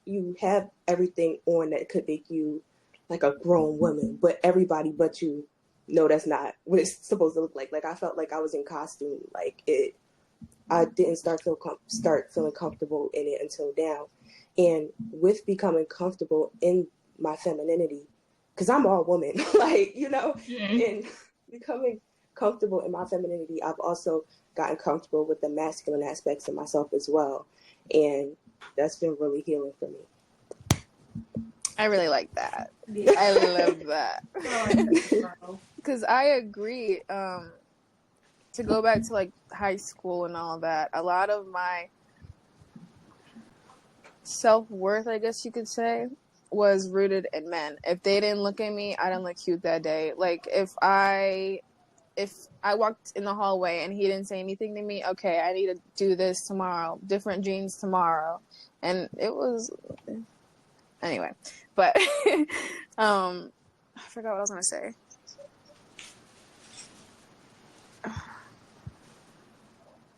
F: you have everything on that could make you like a grown woman, but everybody but you know that's not what it's supposed to look like. Like, I felt like I was in costume. Like, I didn't start feeling comfortable in it until now. And with becoming comfortable in my femininity, because I'm all woman, like, and becoming comfortable in my femininity, I've also gotten comfortable with the masculine aspects of myself as well. And that's been really healing for me.
A: I really like that.
D: Yeah.
A: I love that.
D: Girl.
A: Because I agree. To go back to like high school and all of that, a lot of my self-worth, I guess you could say, was rooted in men. If they didn't look at me, I didn't look cute that day. Like, if I walked in the hallway and he didn't say anything to me, okay, I need to do this tomorrow, different jeans tomorrow. And it was anyway, but I forgot what I was gonna say.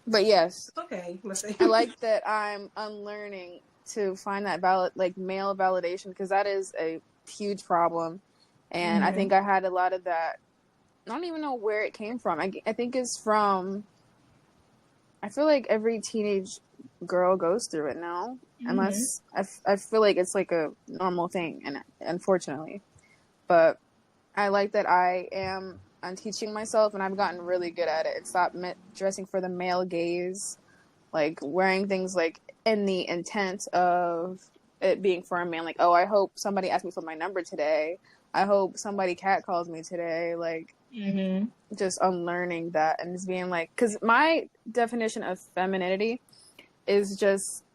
A: But yes,
D: Okay,
A: I like that I'm unlearning to find that male validation, because that is a huge problem. And I think I had a lot of that. I don't even know where it came from. I think it's from, I feel like every teenage girl goes through it now. Unless I feel like it's like a normal thing, and unfortunately. But I like that I'm teaching myself, and I've gotten really good at it, and stop dressing for the male gaze, like wearing things like in the intent of it being for a man. Like, oh, I hope somebody asks me for my number today. I hope somebody catcalls me today. Like, just unlearning that and just being like, because my definition of femininity is just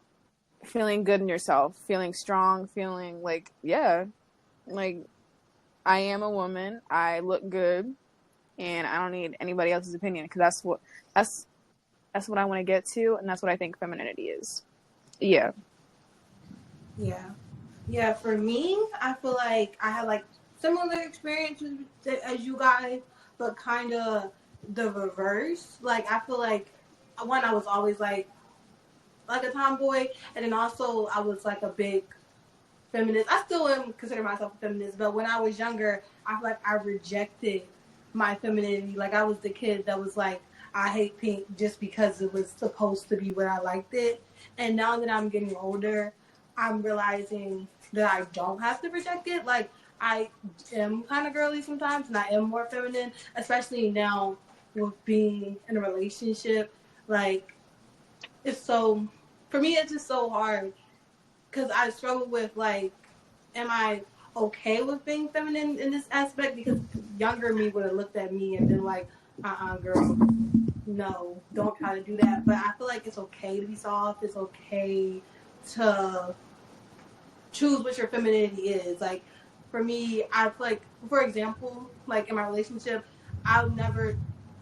A: feeling good in yourself, feeling strong, feeling like, yeah, like, I am a woman, I look good, and I don't need anybody else's opinion, because that's what I want to get to, and that's what I think femininity is. Yeah.
D: Yeah, for me, I feel like I had like similar experiences as you guys, but kind of the reverse. Like, I feel like one, I was always like a tomboy, and then also I was like a big feminist. I still am consider myself a feminist, but when I was younger, I feel like I rejected my femininity. Like, I was the kid that was like, I hate pink just because it was supposed to be what I liked it. And now that I'm getting older, I'm realizing that I don't have to reject it. Like, I am kind of girly sometimes, and I am more feminine, especially now with being in a relationship. Like, it's so, for me, it's just so hard because I struggle with, like, am I okay with being feminine in this aspect? Because younger me would have looked at me and been like, girl, no, don't try to do that. But I feel like it's okay to be soft. It's okay to choose what your femininity is. Like, for me, I feel like, for example, like in my relationship, I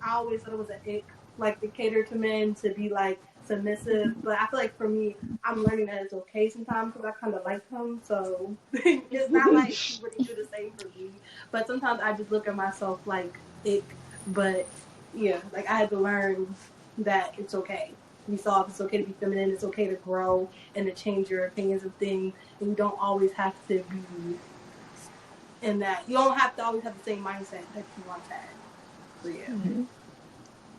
D: always thought it was an ick, like, to cater to men, to be like submissive. But I feel like for me, I'm learning that it's okay sometimes because I kind of like him. So it's not like he wouldn't do the same for me. But sometimes I just look at myself like ick. But yeah, like, I had to learn that it's okay to be soft, it's okay to be feminine, it's okay to grow and to change your opinions of things. And you don't always have to be in that. You don't have to always have the same mindset that you once had. So yeah.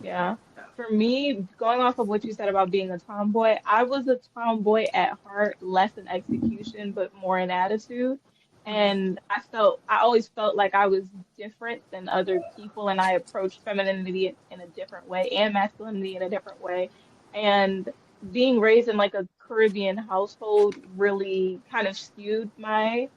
E: Yeah. For me, going off of what you said about being a tomboy, I was a tomboy at heart, less in execution, but more in attitude. And I always felt like I was different than other people, and I approached femininity in a different way and masculinity in a different way. And being raised in like a Caribbean household really kind of skewed my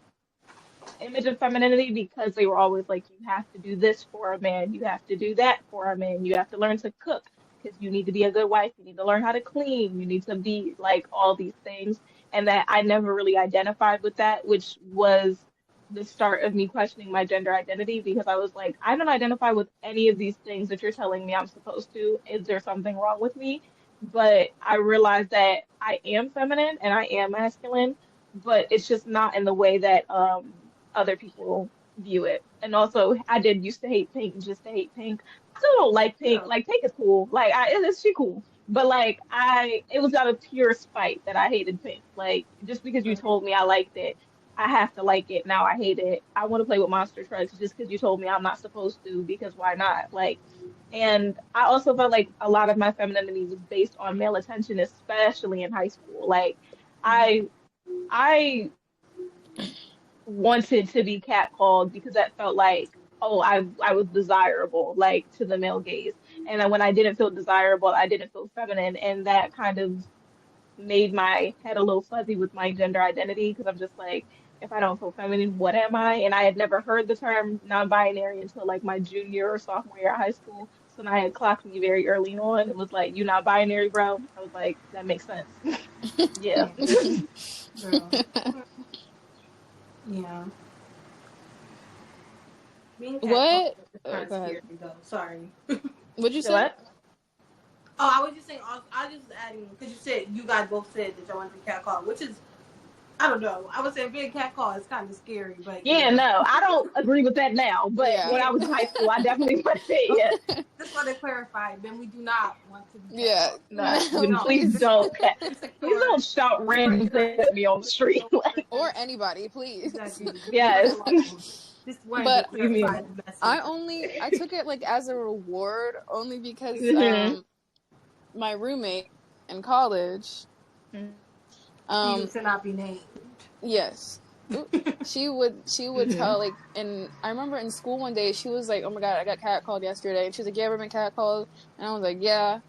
E: image of femininity because they were always like, you have to do this for a man, you have to do that for a man, you have to learn to cook because you need to be a good wife, you need to learn how to clean, you need to be like all these things. And that I never really identified with that, which was the start of me questioning my gender identity because I was like, I don't identify with any of these things that you're telling me I'm supposed to. Is there something wrong with me? But I realized that I am feminine and I am masculine, but it's just not in the way that other people view it. And also, I did used to hate pink just to hate pink. I still don't like pink.
D: Yeah.
E: Like pink is cool. Like she cool. But like it was out of pure spite that I hated pink. Like just because you told me I liked it, I have to like it. Now I hate it. I want to play with monster trucks just because you told me I'm not supposed to, because why not? Like, and I also felt like a lot of my femininity was based on male attention, especially in high school. Like, I I wanted to be catcalled because that felt like, oh, I was desirable, like to the male gaze. And then when I didn't feel desirable, I didn't feel feminine, and that kind of made my head a little fuzzy with my gender identity because I'm just like, if I don't feel feminine, what am I? And I had never heard the term non-binary until like my junior or sophomore year of high school. So then I had clocked me very early on. It was like, you not binary, bro. I was like, that makes sense. Yeah.
D: Yeah. Girl. Yeah. Being catcalled
A: What?
D: is
A: Oh,
D: kind of
A: go ahead.
D: scary though. Sorry.
A: What'd you
E: So
A: say?
E: what?
D: Oh, I was just saying. I was just adding because you guys both said that y'all want to be catcalled, which is I don't know. I would say being catcalled is kind of scary, but
E: Yeah,
D: yeah.
E: no, I don't agree with that now. But when
A: Yeah.
E: I was in high school, I definitely would say, yeah,
D: Okay. Just want to clarify. Ben, we do not want to be
A: Yeah.
D: catcalled.
E: no,
D: We don't.
E: please
A: Please.
E: don't,
D: Be
E: please
D: secure.
E: don't shout random things at me on the street.
A: Or anybody, please.
D: Exactly. Just leave us
E: Yes,
D: alone. Just wanted to
A: But
E: leave me
D: clarify
E: alone.
D: the message.
A: I took it like as a reward only because
E: Hmm.
A: my roommate in college,
D: You
A: um,
D: should not be named.
A: yes. Oop. She would
E: Hmm.
A: tell like, and I remember in school one day she was like, "Oh my God, I got catcalled yesterday," and she was like, "You ever been catcalled?" And I was like, "Yeah,"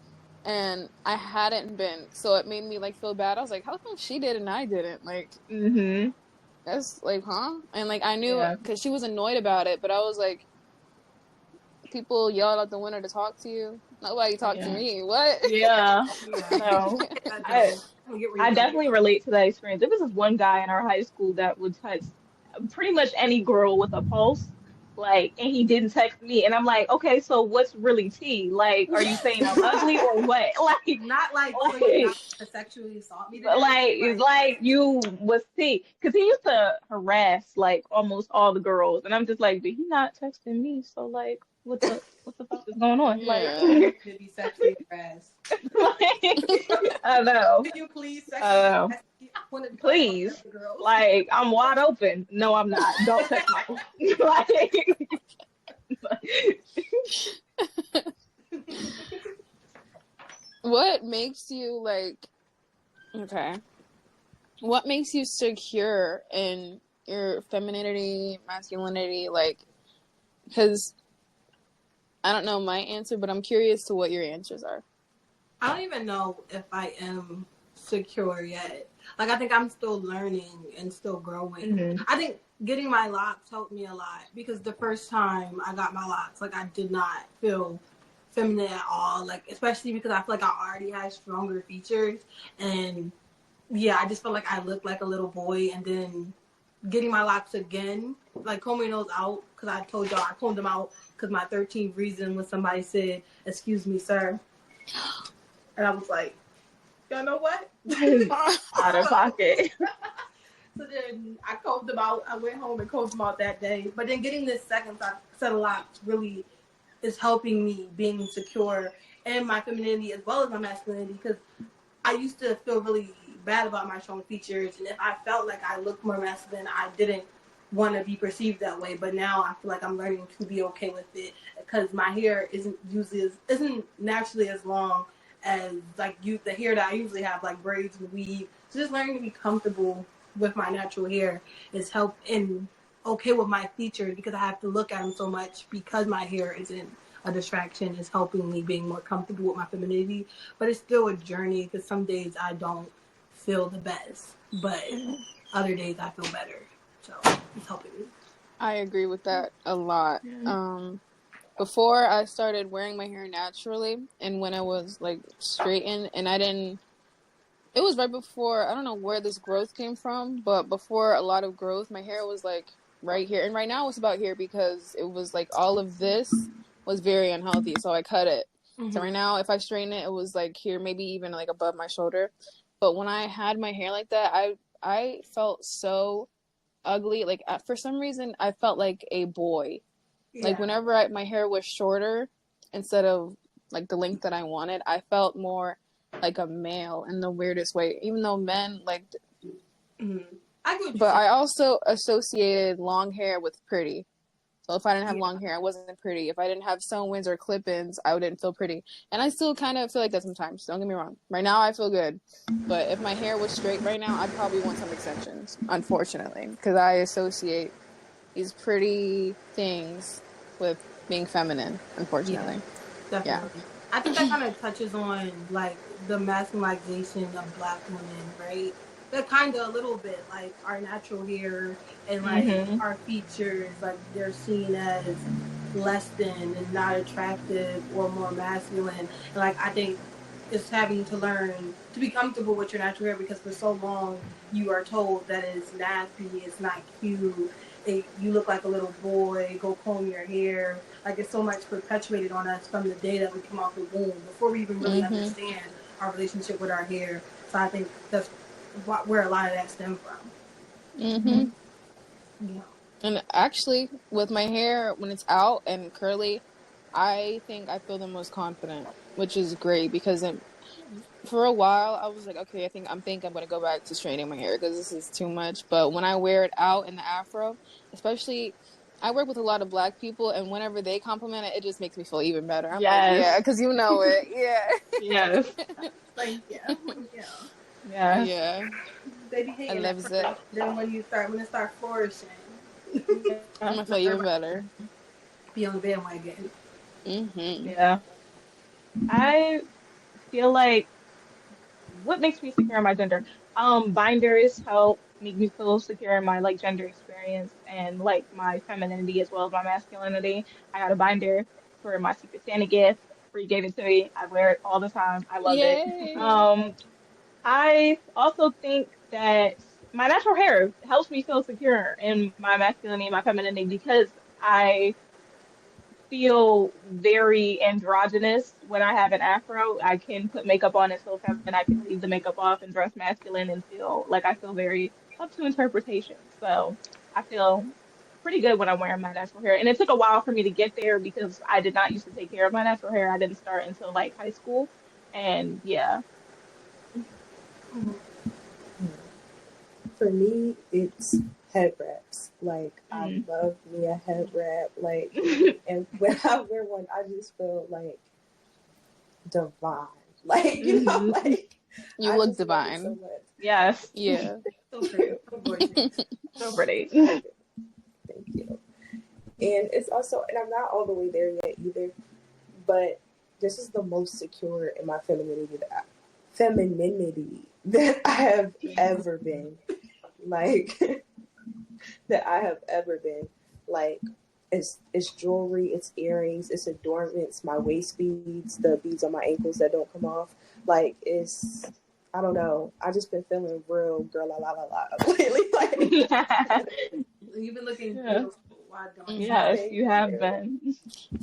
A: and I hadn't been, so it made me like feel bad. I was like, "How come she did and I didn't?" Like
E: Hmm.
A: that's like, huh? And like I knew
E: Yeah.
A: because she was annoyed about it, but I was like, people yelled out the window to talk to you. Nobody talked to
E: Yeah.
A: me. What?
E: Yeah.
D: Yeah.
E: No.
D: I
E: I
D: don't. I get where you're
E: I
D: coming
E: definitely relate to that experience. There was this one guy in our high school that would text pretty much any girl with a pulse. Like, and he didn't text me. And I'm like, okay, so what's really tea? Like, are you saying I'm
D: from.
E: ugly or what?
D: Not like so you're not
E: Like,
D: to sexually assault me today.
E: like it's
D: Like
E: like you was see because he used to harass like almost all the girls, and I'm just like, but he not texting me, so like, what the fuck is going on? Like,
A: Yeah.
D: to be sexually harassed.
E: like I know,
D: Can you please
E: I
D: sexually
E: know.
D: harass me? I want to talk about
E: Please,
D: the girls.
E: like, I'm wide open. No, I'm not. Don't text my phone. Like,
A: What makes you like, okay, what makes you secure in your femininity, masculinity? Like, because I don't know my answer, but I'm curious to what your answers are.
D: I don't even know if I am secure yet. Like I think I'm still learning and still growing.
E: mhm,
D: I think getting my locks helped me a lot because the first time I got my locks, like I did not feel feminine at all. Like especially because I feel like I already had stronger features and yeah, I just felt like I looked like a little boy. And then getting my locks again, like combing those out because I told y'all I combed them out because my 13th reason when somebody said, "Excuse me, sir," and I was like, "You know what?"
E: out of pocket.
D: So then I combed them out. I went home and combed them out that day. But then getting this second set of locks really is helping me being secure in my femininity as well as my masculinity because I used to feel really bad about my strong features, and if I felt like I looked more masculine, I didn't want to be perceived that way. But now I feel like I'm learning to be okay with it because my hair isn't naturally as long as like the hair that I usually have, like braids and weave. So just learning to be comfortable with my natural hair is helping okay with my features because I have to look at them so much because my hair isn't a distraction is helping me being more comfortable with my femininity. But it's still a journey because some days I don't feel the best, but other days I feel better. So it's helping me.
A: I agree with that a lot. Before I started wearing my hair naturally, and when I was like straightened, and I didn't, it was right before, I don't know where this growth came from, but before a lot of growth, my hair was like right here. And right now it's about here because it was like all of this was very unhealthy. So I cut it. So right now, if I straighten it, it was like here, maybe even like above my shoulder. But when I had my hair like that, I felt so ugly. Like for some reason, I felt like a boy. Like
D: Yeah.
A: whenever my hair was shorter instead of like the length that I wanted, I felt more like a male in the weirdest way. Even though men like,
D: Mhm. I get what you're
A: but
D: saying.
A: I also associated long hair with pretty. So if I didn't have
D: Yeah.
A: long hair, I wasn't pretty. If I didn't have sew-ins or clip-ins, I didn't feel pretty. And I still kind of feel like that sometimes. Don't get me wrong. Right now, I feel good. But if my hair was straight right now, I'd probably want some extensions, unfortunately, because I associate these pretty things with being feminine,
D: Yeah,
A: unfortunately. Yeah.
D: definitely. I think that kind of touches on like the masculinization of Black women, right? That kind of a little bit like our natural hair and like
E: Hmm.
D: our features, like they're seen as less than and not attractive or more masculine. And like I think it's having to learn to be comfortable with your natural hair because for so long you are told that it's nasty, it's not cute, you look like a little boy, go comb your hair. Like it's so much perpetuated on us from the day that we come out the womb before we even really
A: Mm-hmm.
D: understand our relationship with our hair. So I think that's where a lot of that stems from.
A: Mm-hmm.
D: Yeah.
A: And actually, with my hair, when it's out and curly, I think I feel the most confident, which is great because for a while I was like, okay, I think I'm gonna go back to straightening my hair because this is too much. But when I wear it out in the afro, especially, I work with a lot of Black people, and whenever they compliment it, it just makes me feel even better. I'm like, yeah,
E: Yes.
A: because you know it, yeah,
E: Yes.
D: Like yeah, yeah.
E: Yes.
A: yeah.
D: They be
A: I
D: hating at
A: loves it.
D: first. Then when it start flourishing,
A: I'm
E: Yeah.
A: gonna feel even
D: everybody
A: better.
D: be on the bandwagon.
A: Mm-hmm.
E: Yeah. I feel like what makes me secure in my gender? Binders help make me feel secure in my like gender experience and like my femininity as well as my masculinity. I got a binder for my Secret Santa gift. Free gave it to me. I wear it all the time. I love it.
A: Yay.
E: Um, I also think that my natural hair helps me feel secure in my masculinity and my femininity because I feel very androgynous when I have an afro. I can put makeup on and feel feminine. I can leave the makeup off and dress masculine and feel like I feel very up to interpretation. So I feel pretty good when I'm wearing my natural hair. And it took a while for me to get there because I did not used to take care of my natural hair. I didn't start until like high school. And yeah.
F: For me, it's head wraps. Like I
E: Mm.
F: love me a head wrap. Like, and when I wear one, I just feel like divine. Like
E: Hmm.
F: like
A: You
F: I
A: look
F: just love it so
A: divine.
F: much.
E: Yes.
A: Yeah.
D: So pretty, so gorgeous.
E: So pretty.
F: Thank you. And it's also, and I'm not all the way there yet either, but this is the most secure in my femininity that I have ever been. Like that I have ever been. Like it's jewelry, it's earrings, it's adornments, my waist beads, the beads on my ankles that don't come off. Like it's I don't know. I just been feeling real girl la la la la lately. Like
D: You've been looking
E: Yeah.
D: beautiful. Why don't you?
A: Mm-hmm.
E: Yes,
F: thank
E: you have
F: you.
E: been.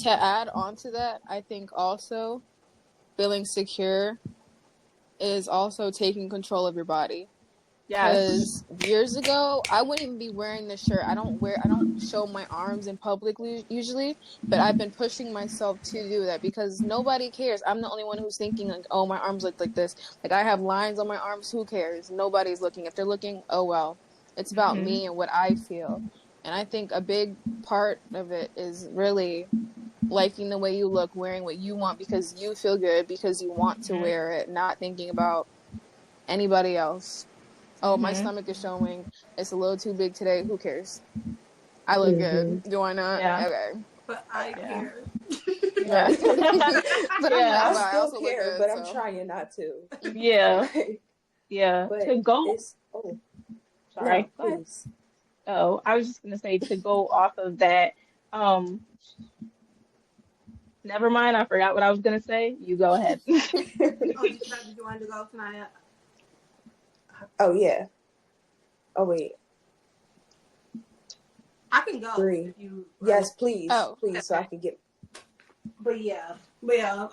A: To add on to that, I think also feeling secure is also taking control of your body.
E: Yes.
A: Because years ago, I wouldn't even be wearing this shirt. I don't show my arms in public usually, but I've been pushing myself to do that because nobody cares. I'm the only one who's thinking like, oh, my arms look like this. Like I have lines on my arms. Who cares? Nobody's looking. If they're looking, oh well. It's about
E: Hmm.
A: me and what I feel. And I think a big part of it is really liking the way you look, wearing what you want because you feel good, because you want to
E: Hmm.
A: wear it, not thinking about anybody else. Oh, my
E: Hmm.
A: stomach is showing. It's a little too big today. Who cares? I look
F: Mm-hmm.
A: good. Do I not?
E: Yeah.
A: Okay.
D: But I
E: Yeah.
D: care.
A: Yeah.
E: Yeah.
A: But I'm
F: I
A: not,
E: Yeah.
A: but I
F: still
A: also look
F: care,
A: good,
F: but I'm
A: so.
F: trying not to.
A: Mhm.
E: Yeah.
F: Like,
E: Yeah.
F: but
E: To go,
F: it's oh no,
E: sorry. Go ahead.
F: please.
E: Oh, I was just gonna say to go off of that. Um, Never mind. I forgot what I was gonna say. You go ahead.
D: Oh, did you want to go tonight?
F: Oh yeah. Oh wait.
D: I can go
F: Bree.
D: if you.
F: Yes, please,
A: Oh,
F: please, so I can get.
D: But yeah,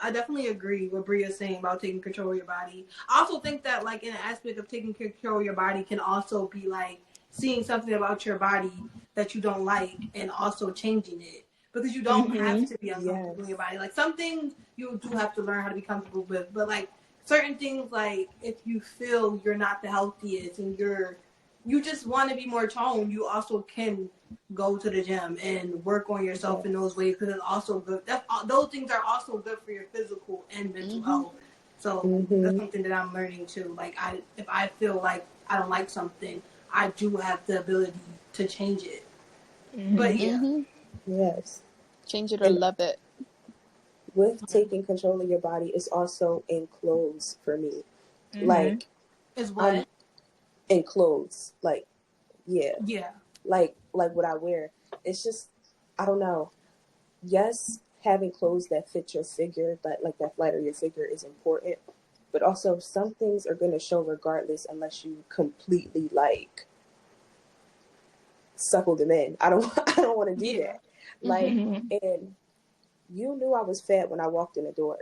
D: I definitely agree with Bria saying about taking control of your body. I also think that like in an aspect of taking control of your body can also be like seeing something about your body that you don't like and also changing it. Because you don't have
E: Mm-hmm.
D: to be uncomfortable in
F: Yes.
D: your body. Like some things you do have to learn how to be comfortable with, but like certain things, like if you feel you're not the healthiest and you just want to be more toned, you also can go to the gym and work on yourself
F: Yes.
D: in those ways because it's also good. Those things are also good for your physical and mental health. So that's
F: Mm-hmm.
D: something that I'm learning too. Like if I feel like I don't like something, I do have the ability to change it. But
E: Mm-hmm.
D: yeah,
F: Yes.
A: change it or
F: And
A: love it.
F: with taking control of your body, it's also in clothes for me.
E: Mm-hmm.
F: Like
D: is
F: I'm
D: what?
F: in clothes. Like yeah.
D: Yeah.
F: Like what I wear. It's just I don't know. Yes, having clothes that fit your figure, that flatter your figure is important. But also some things are gonna show regardless unless you completely like suckle them in. I don't I don't want to do
D: Yeah.
F: that. Like
E: Mm-hmm.
F: and you knew I was fat when I walked in the door.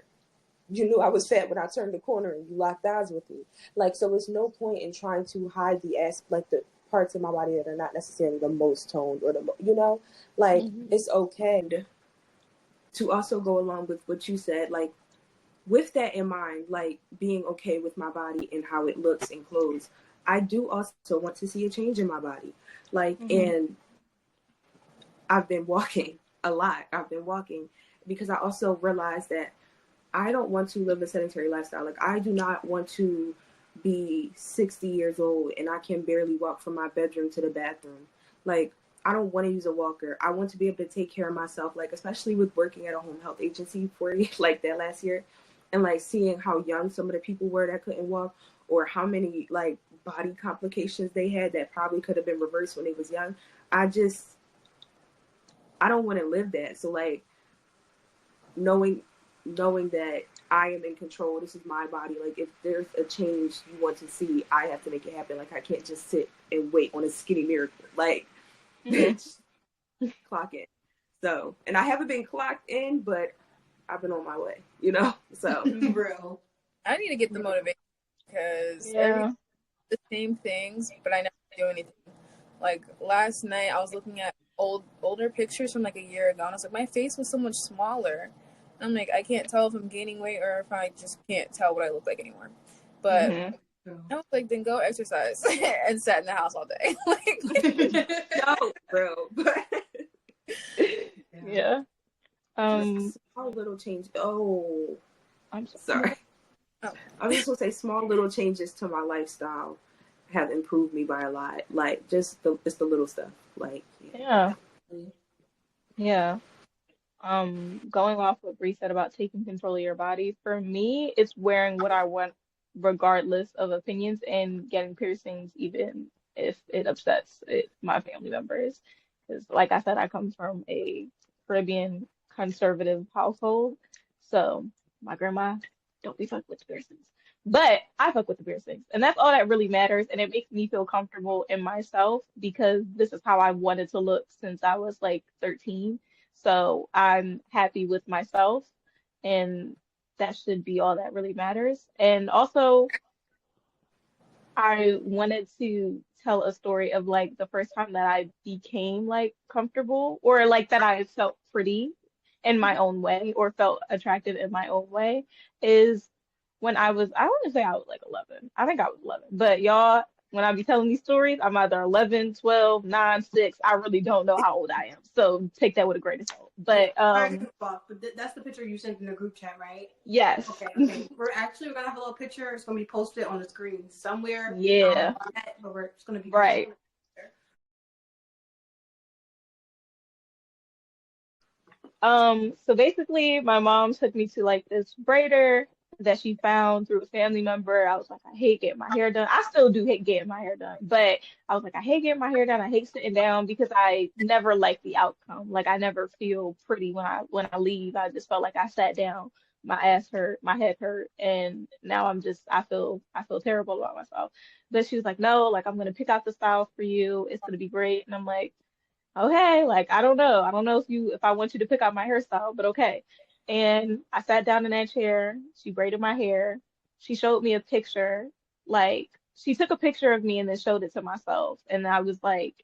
F: You knew I was fat when I turned the corner and you locked eyes with me. Like, so it's no point in trying to hide the parts of my body that are not necessarily the most toned or like it's okay to also go along with what you said. Like, with that in mind, like being okay with my body and how it looks in clothes, I do also want to see a change in my body. Like,
D: Mm-hmm.
F: and I've been walking a lot. I've been walking because I also realized that I don't want to live a sedentary lifestyle. Like, I do not want to be 60 years old and I can barely walk from my bedroom to the bathroom. Like, I don't want to use a walker. I want to be able to take care of myself, like, especially with working at a home health agency for like that last year and like seeing how young some of the people were that couldn't walk or how many like body complications they had that probably could have been reversed when they was young. I just, I don't want to live that. So, like, knowing knowing that I am in control. This is my body. Like if there's a change you want to see, I have to make it happen. Like I can't just sit and wait on a skinny miracle. Like
E: Mm-hmm.
F: bitch, clock in. So and I haven't been clocked in, but I've been on my way. So
D: Real.
A: I need to get the motivation because every
E: Yeah.
A: the same things, but I never do anything. Like last night, I was looking at older pictures from like a year ago, and I was like, my face was so much smaller. And I'm like, I can't tell if I'm gaining weight or if I just can't tell what I look like anymore. But
E: Mm-hmm.
A: I was like, then go exercise and sat in the house all day. Like,
F: no, bro. But
E: Yeah. Um,
F: just small little change. Oh,
E: I'm sorry.
F: sorry.
A: oh,
F: I was just gonna say small little changes to my lifestyle have improved me by a lot. Like just the little stuff. Like
E: Yeah. Yeah. Going off what Bree said about taking control of your body, for me, it's wearing what I want regardless of opinions and getting piercings even if it upsets my family members. Because like I said, I come from a Caribbean conservative household. So my grandma don't be fuck with the piercings. But I fuck with the piercings. And that's all that really matters. And it makes me feel comfortable in myself because this is how I wanted to look since I was like 13. So I'm happy with myself, and that should be all that really matters. And also, I wanted to tell a story of like the first time that I became like comfortable or like that I felt pretty in my own way or felt attractive in my own way is when I want to say I was like 11. I think I was 11. But y'all, when I be telling these stories, I'm either 11, 12, 9, 6. I really don't know how old I am. So take that with a grain of salt.
D: Yeah,
E: But
D: sorry to fuck, but that's the picture you sent in the group chat, right?
E: yes.
D: Okay. We're gonna have a little picture. It's gonna be posted on the screen somewhere.
E: Yeah,
D: But we're it's gonna be posted.
E: right. So basically, my mom took me to like this braider that she found through a family member. I was like, I hate getting my hair done. I still do hate getting my hair done, but I was like, I hate getting my hair done. I hate sitting down because I never like the outcome. Like I never feel pretty when I leave. I just felt like I sat down, my ass hurt, my head hurt, and now I feel terrible about myself. But she was like, no, like I'm gonna pick out the style for you. It's gonna be great. And I'm like, okay, like I don't know. I don't know if I want you to pick out my hairstyle, but okay. And I sat down in that chair. She braided my hair. She showed me a picture. Like she took a picture of me and then showed it to myself. And I was like,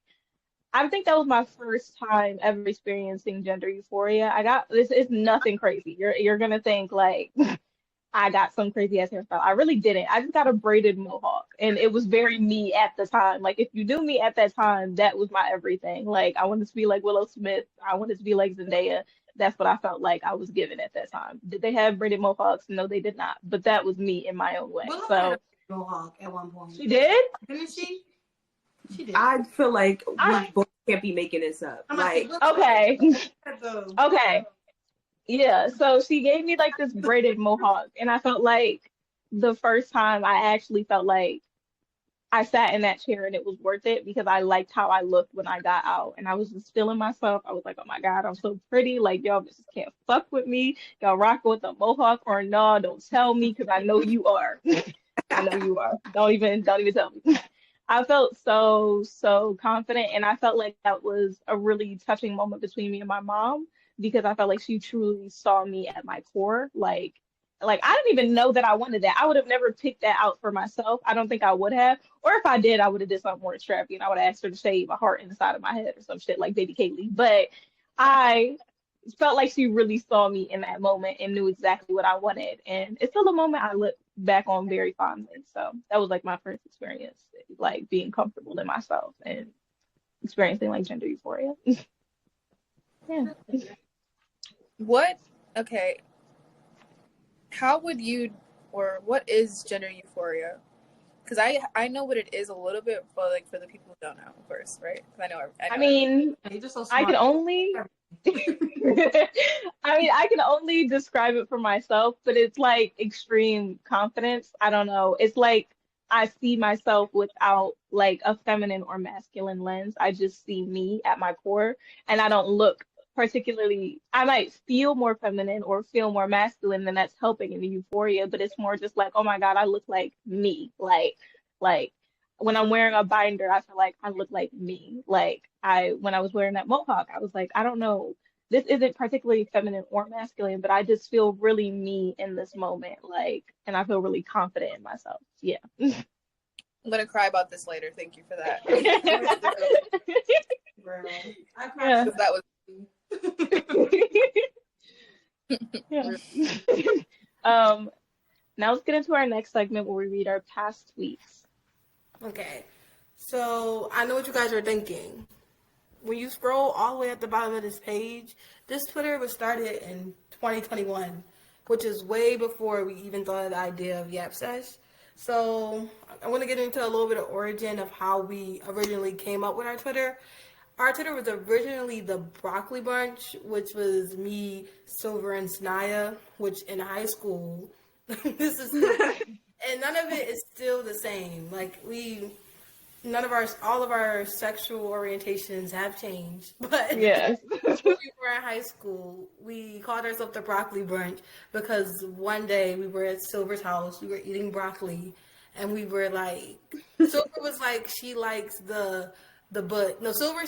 E: I think that was my first time ever experiencing gender euphoria. I got this is nothing crazy. You're gonna think like I got some crazy ass hairstyle. I really didn't. I just got a braided mohawk, and it was very me at the time. Like if you knew me at that time, that was my everything. Like I wanted to be like Willow Smith. I wanted to be like Zendaya. That's what I felt like I was given at that time. Did they have braided mohawks? No, they did not. But that was me in my own way.
D: Willow had
E: So
D: a mohawk at one point.
E: she did.
D: Didn't she? She did.
F: I feel like we
E: I
F: both can't be making this up. Like,
E: okay.
D: The,
E: Okay. Yeah, so she gave me like this braided mohawk, and I felt like the first time I actually felt like I sat in that chair and it was worth it because I liked how I looked when I got out, and I was just feeling myself. I was like, oh my God, I'm so pretty. Like, y'all just can't fuck with me. Y'all rocking with a mohawk or no, don't tell me because I know you are. I know you are. Don't even tell me. I felt so confident, and I felt like that was a really touching moment between me and my mom because I felt like she truly saw me at my core. Like I didn't even know that I wanted that. I would have never picked that out for myself. I don't think I would have. Or if I did, I would have did something more extravagant. I would have asked her to shave a heart in the side of my head or some shit like Baby Kaylee. But I felt like she really saw me in that moment and knew exactly what I wanted. And it's still a moment I look back on very fondly. So that was like my first experience, like being comfortable in myself and experiencing like gender euphoria. Yeah.
A: What? Okay. How would you, or what is gender euphoria? Because I know what it is a little bit, but like for the people who don't know, of course, right? 'Cause I know.
E: I mean,
D: you're just so
E: I
D: smart.
E: can only I can only describe it for myself, but it's like extreme confidence. I don't know. It's like I see myself without like a feminine or masculine lens. I just see me at my core, and I don't look particularly, I might feel more feminine or feel more masculine, and that's helping in the euphoria, but it's more just like, oh my God, I look like me. Like when I'm wearing a binder, I feel like I look like me. Like when I was wearing that mohawk, I was like, I don't know, this isn't particularly feminine or masculine, but I just feel really me in this moment. Like, and I feel really confident in myself. Yeah.
A: I'm gonna cry about this later. Thank you for that.
D: Girl, I
E: Yeah.
A: Because that was
E: Yeah. Now let's get into our next segment where we read our past tweets.
D: Okay, so I know what you guys are thinking. When you scroll all the way at the bottom of this page, this Twitter was started in 2021, which is way before we even thought of the idea of Yap Sesh. So I want to get into a little bit of origin of how we originally came up with our Twitter. Our Twitter was originally the Broccoli Bunch, which was me, Silver, and Sanaya, which in high school, this is, and none of it is still the same. Like all of our sexual orientations have changed. But
E: Yeah.
D: when we were in high school, we called ourselves the Broccoli Brunch because one day we were at Silver's house, we were eating broccoli, and we were like, Silver was like, she likes the bush. No, Sanaya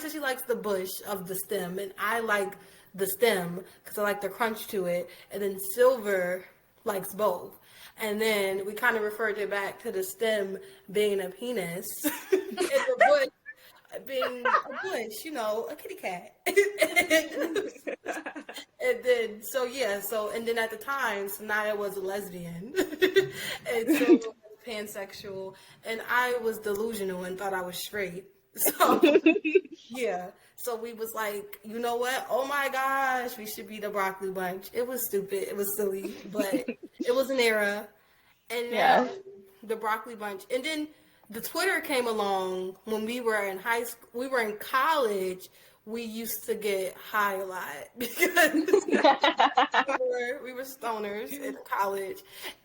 D: said she likes the bush of the stem, and I like the stem because I like the crunch to it, and then Silver likes both. And then we kind of referred it back to the stem being a penis and the bush being a bush, a kitty cat. And then, and then at the time, Sanaya was a lesbian. And so was pansexual. And I was delusional and thought I was straight. So, yeah. So we was like, you know what? Oh my gosh, we should be the Broccoli Bunch. It was stupid. It was silly. But it was an era. And now the Broccoli Bunch. And then the Twitter came along when we were in high school. We were in college. We used to get high a lot because we were stoners in college,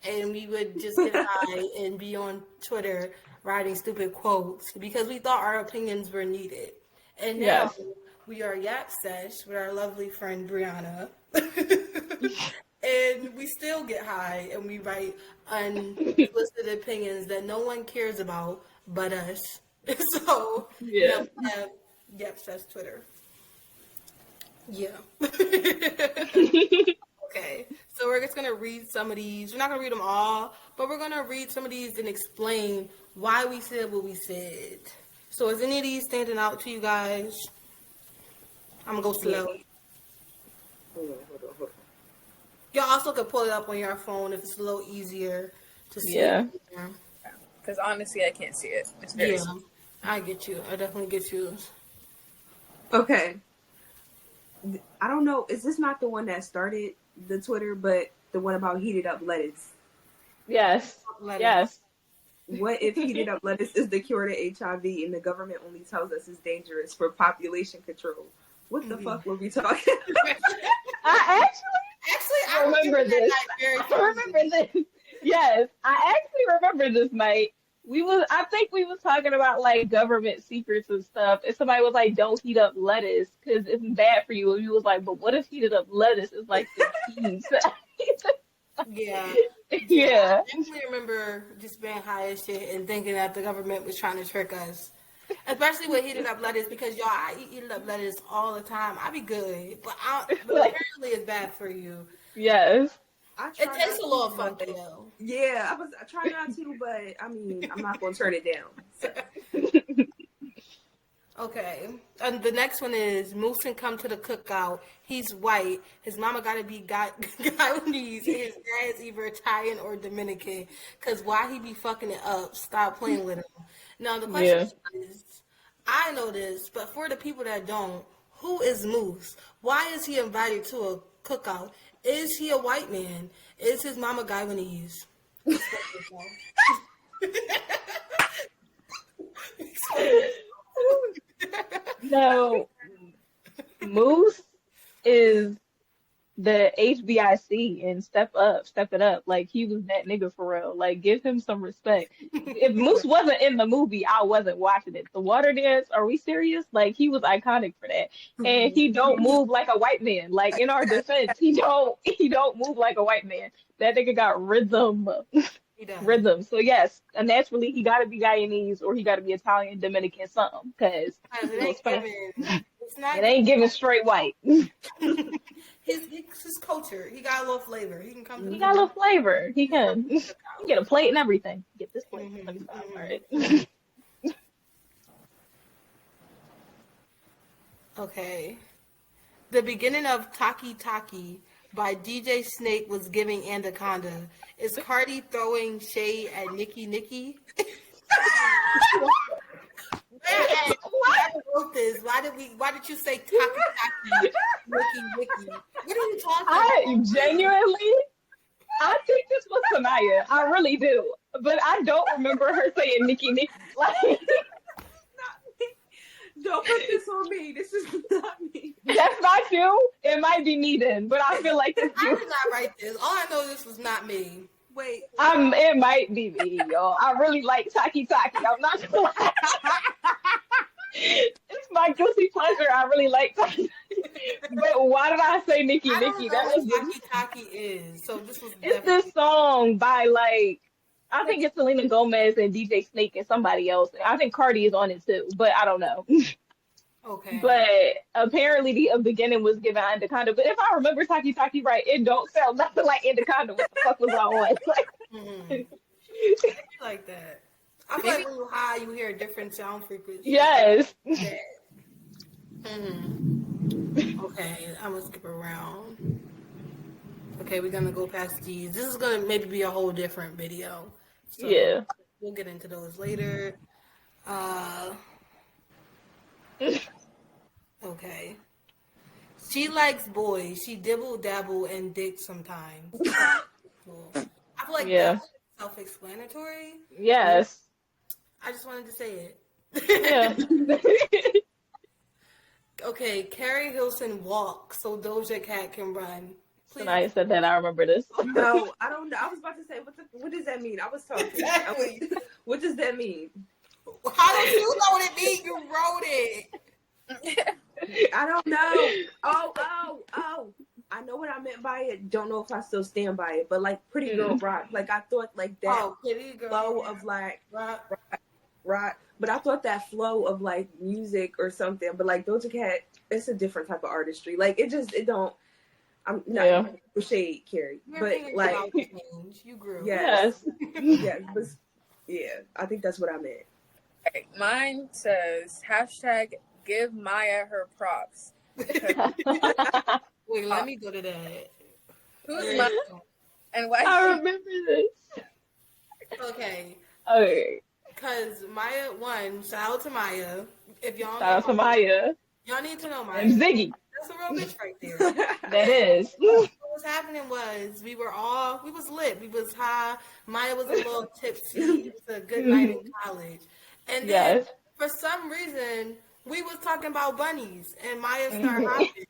D: and we would just get high and be on Twitter writing stupid quotes because we thought our opinions were needed. And now we are Yap Sesh with our lovely friend Brianna. And we still get high and we write unsolicited opinions that no one cares about but us. So we have Yep, says Twitter. Yeah. Okay, so we're just gonna read some of these. We're not gonna read them all, but we're gonna read some of these and explain why we said what we said. So is any of these standing out to you guys? I'm gonna go
F: Yeah.
D: slow.
F: Hold on.
D: Y'all also can pull it up on your phone if it's a little easier to see
E: Yeah.
D: it.
A: Because honestly, I can't see it. It's very
D: Yeah, I get you. I definitely get you.
F: Okay. I don't know. Is this not the one that started the Twitter, but the one about heated up lettuce?
E: Yes.
D: Let
E: Yes.
F: What if heated up lettuce is the cure to HIV and the government only tells us it's dangerous for population control? What the fuck were we talking about?
E: I
D: Actually, I
E: remember
D: that
E: this.
D: night very
E: I
D: fondly.
E: remember this. Yes, I actually remember this night. I think we was talking about like government secrets and stuff, and somebody was like, "Don't heat up lettuce because it's bad for you." And you was like, "But what if heated up lettuce is like the key?"
D: Yeah.
E: Yeah.
D: I definitely remember just being high as shit and thinking that the government was trying to trick us. Especially with heated up lettuce because y'all, I eat heated up lettuce all the time. I be good, but
E: Like,
D: apparently it's bad for you.
E: yes.
F: I
D: It
F: try
D: tastes
F: not
D: a little
F: to,
D: funky
F: but-
D: though.
F: Yeah, I try not to, but I mean, I'm not gonna turn it down. So.
D: Okay. And the next one is Moosin come to the cookout. He's white. His mama gotta be Guyanese. And his dad's either Italian or Dominican. Cause why he be fucking it up? Stop playing with him. Now the question
E: Yeah.
D: is, I know this, but for the people that don't, who is Moose? Why is he invited to a cookout? Is he a white man? Is his mama Guyanese? Explain yourself. Explain yourself.
E: No, Moose is the HBIC and step it up. Like he was that nigga for real. Like give him some respect. If Moose wasn't in the movie, I wasn't watching it. The water dance, are we serious? Like he was iconic for that. And he don't move like a white man. Like in our defense, he don't move like a white man. That nigga got rhythm.
D: He does.
E: Rhythm. So yes, naturally he gotta be Guyanese or he gotta be Italian, Dominican, something. Cause
D: Because it ain't given. It's not
E: it ain't giving straight white.
D: his culture. He got a little flavor. He can come to
E: He
D: the
E: got a little flavor. He
D: cookout.
E: can. He get a plate and everything. Get this plate. Let me stop. All right.
D: Okay. The beginning of Taki Taki by DJ Snake was giving Anaconda. Is Cardi throwing shade at Nicki Nicki? Why wrote this? Why did you say Taki Taki Nicki? What are you talking about?
E: I genuinely, I think this was Sanaya. I really do. But I don't remember her saying Nikki Nikki. Like,
F: Don't put this on me. This is not me.
E: that's not you. It might be me then, but I feel like it's
D: I
E: you.
D: did not write this. All I know this was not me.
F: Wait.
E: It might be me, y'all. I really like Taki Taki. I'm not gonna lie. It's my guilty pleasure. I really like Taki. But why did I say Nikki
D: I don't
E: Nikki?
D: know
E: That was
D: what Taki Taki is, so this was
E: it's
D: definitely.
E: this song by like I think it's Selena Gomez and DJ Snake and somebody else. I think Cardi is on it too, but I don't know.
D: Okay.
E: But apparently the beginning was given Anaconda. But if I remember Taki Taki right, it don't sound nothing like Anaconda. What the fuck was I on?
D: Like that. I feel like when you're high, you hear a different sound frequency.
E: Yes.
D: Okay, I'm gonna skip around. Okay, we're gonna go past these. This is gonna maybe be a whole different video. So
E: Yeah.
D: we'll get into those later. Okay. She likes boys. She dibble dabble and dick sometimes. Cool. I feel like
E: Yeah.
D: that's self-explanatory.
E: Yes.
D: I just wanted to say it.
E: Yeah.
D: Okay, Carrie Hilson walk so Doja Cat can run. Please.
E: Sanaya said that. I remember this.
F: No, I don't know. I was about to say, what does that mean? I was talking.
D: Exactly.
F: What does that mean?
D: How do you know what it means? You wrote it.
F: I don't know. Oh. I know what I meant by it. Don't know if I still stand by it. But like Pretty Girl Rock. Like I thought like that
D: Oh, Pretty Girl
F: flow of like
D: Rock.
F: rock. But I thought that flow of like music or something. But like Doja Cat, it's a different type of artistry. Like it don't. I'm not shade, Carrie,
D: You're
F: but
D: being
F: like
D: about change. You grew.
F: yes,
E: Yes.
F: yes, but yeah, I think that's what I meant.
A: Okay, mine says hashtag give Maya her props.
D: Wait, let me go to that.
A: Who's Maya and why?
E: I remember this.
D: Okay,
E: Okay.
D: because Maya, shout out to Maya. If y'all
E: Shout out to
D: don't know,
E: Maya
D: y'all need to know Maya.
E: and Ziggy.
D: That's a real bitch right there.
E: That is.
D: What was happening was we was lit. We was high. Maya was a little tipsy. It was a good night in college. And then
E: Yes.
D: for some reason we was talking about bunnies and Maya started hopping.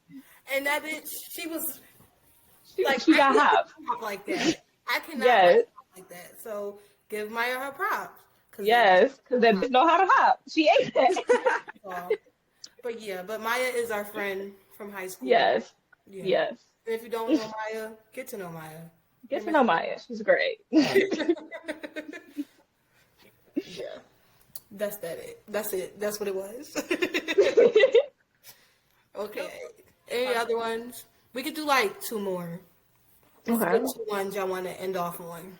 D: And that bitch, she was like,
E: She
D: I
E: got
D: can't
E: hopped.
D: talk like that. I cannot
E: Yes.
D: talk like that. So give Maya her props.
E: Yes. Because that bitch know how to hop. She ate that.
D: But Maya is our friend from high school.
E: Yes.
D: Yeah.
E: Yes.
D: And if you don't know Maya, get to know Maya.
E: Get to know Maya. She's great.
D: Yeah. That's it. That's what it was. Okay. Any other ones? We could do like two more. What's
E: Okay.
D: the two ones y'all want to end off on?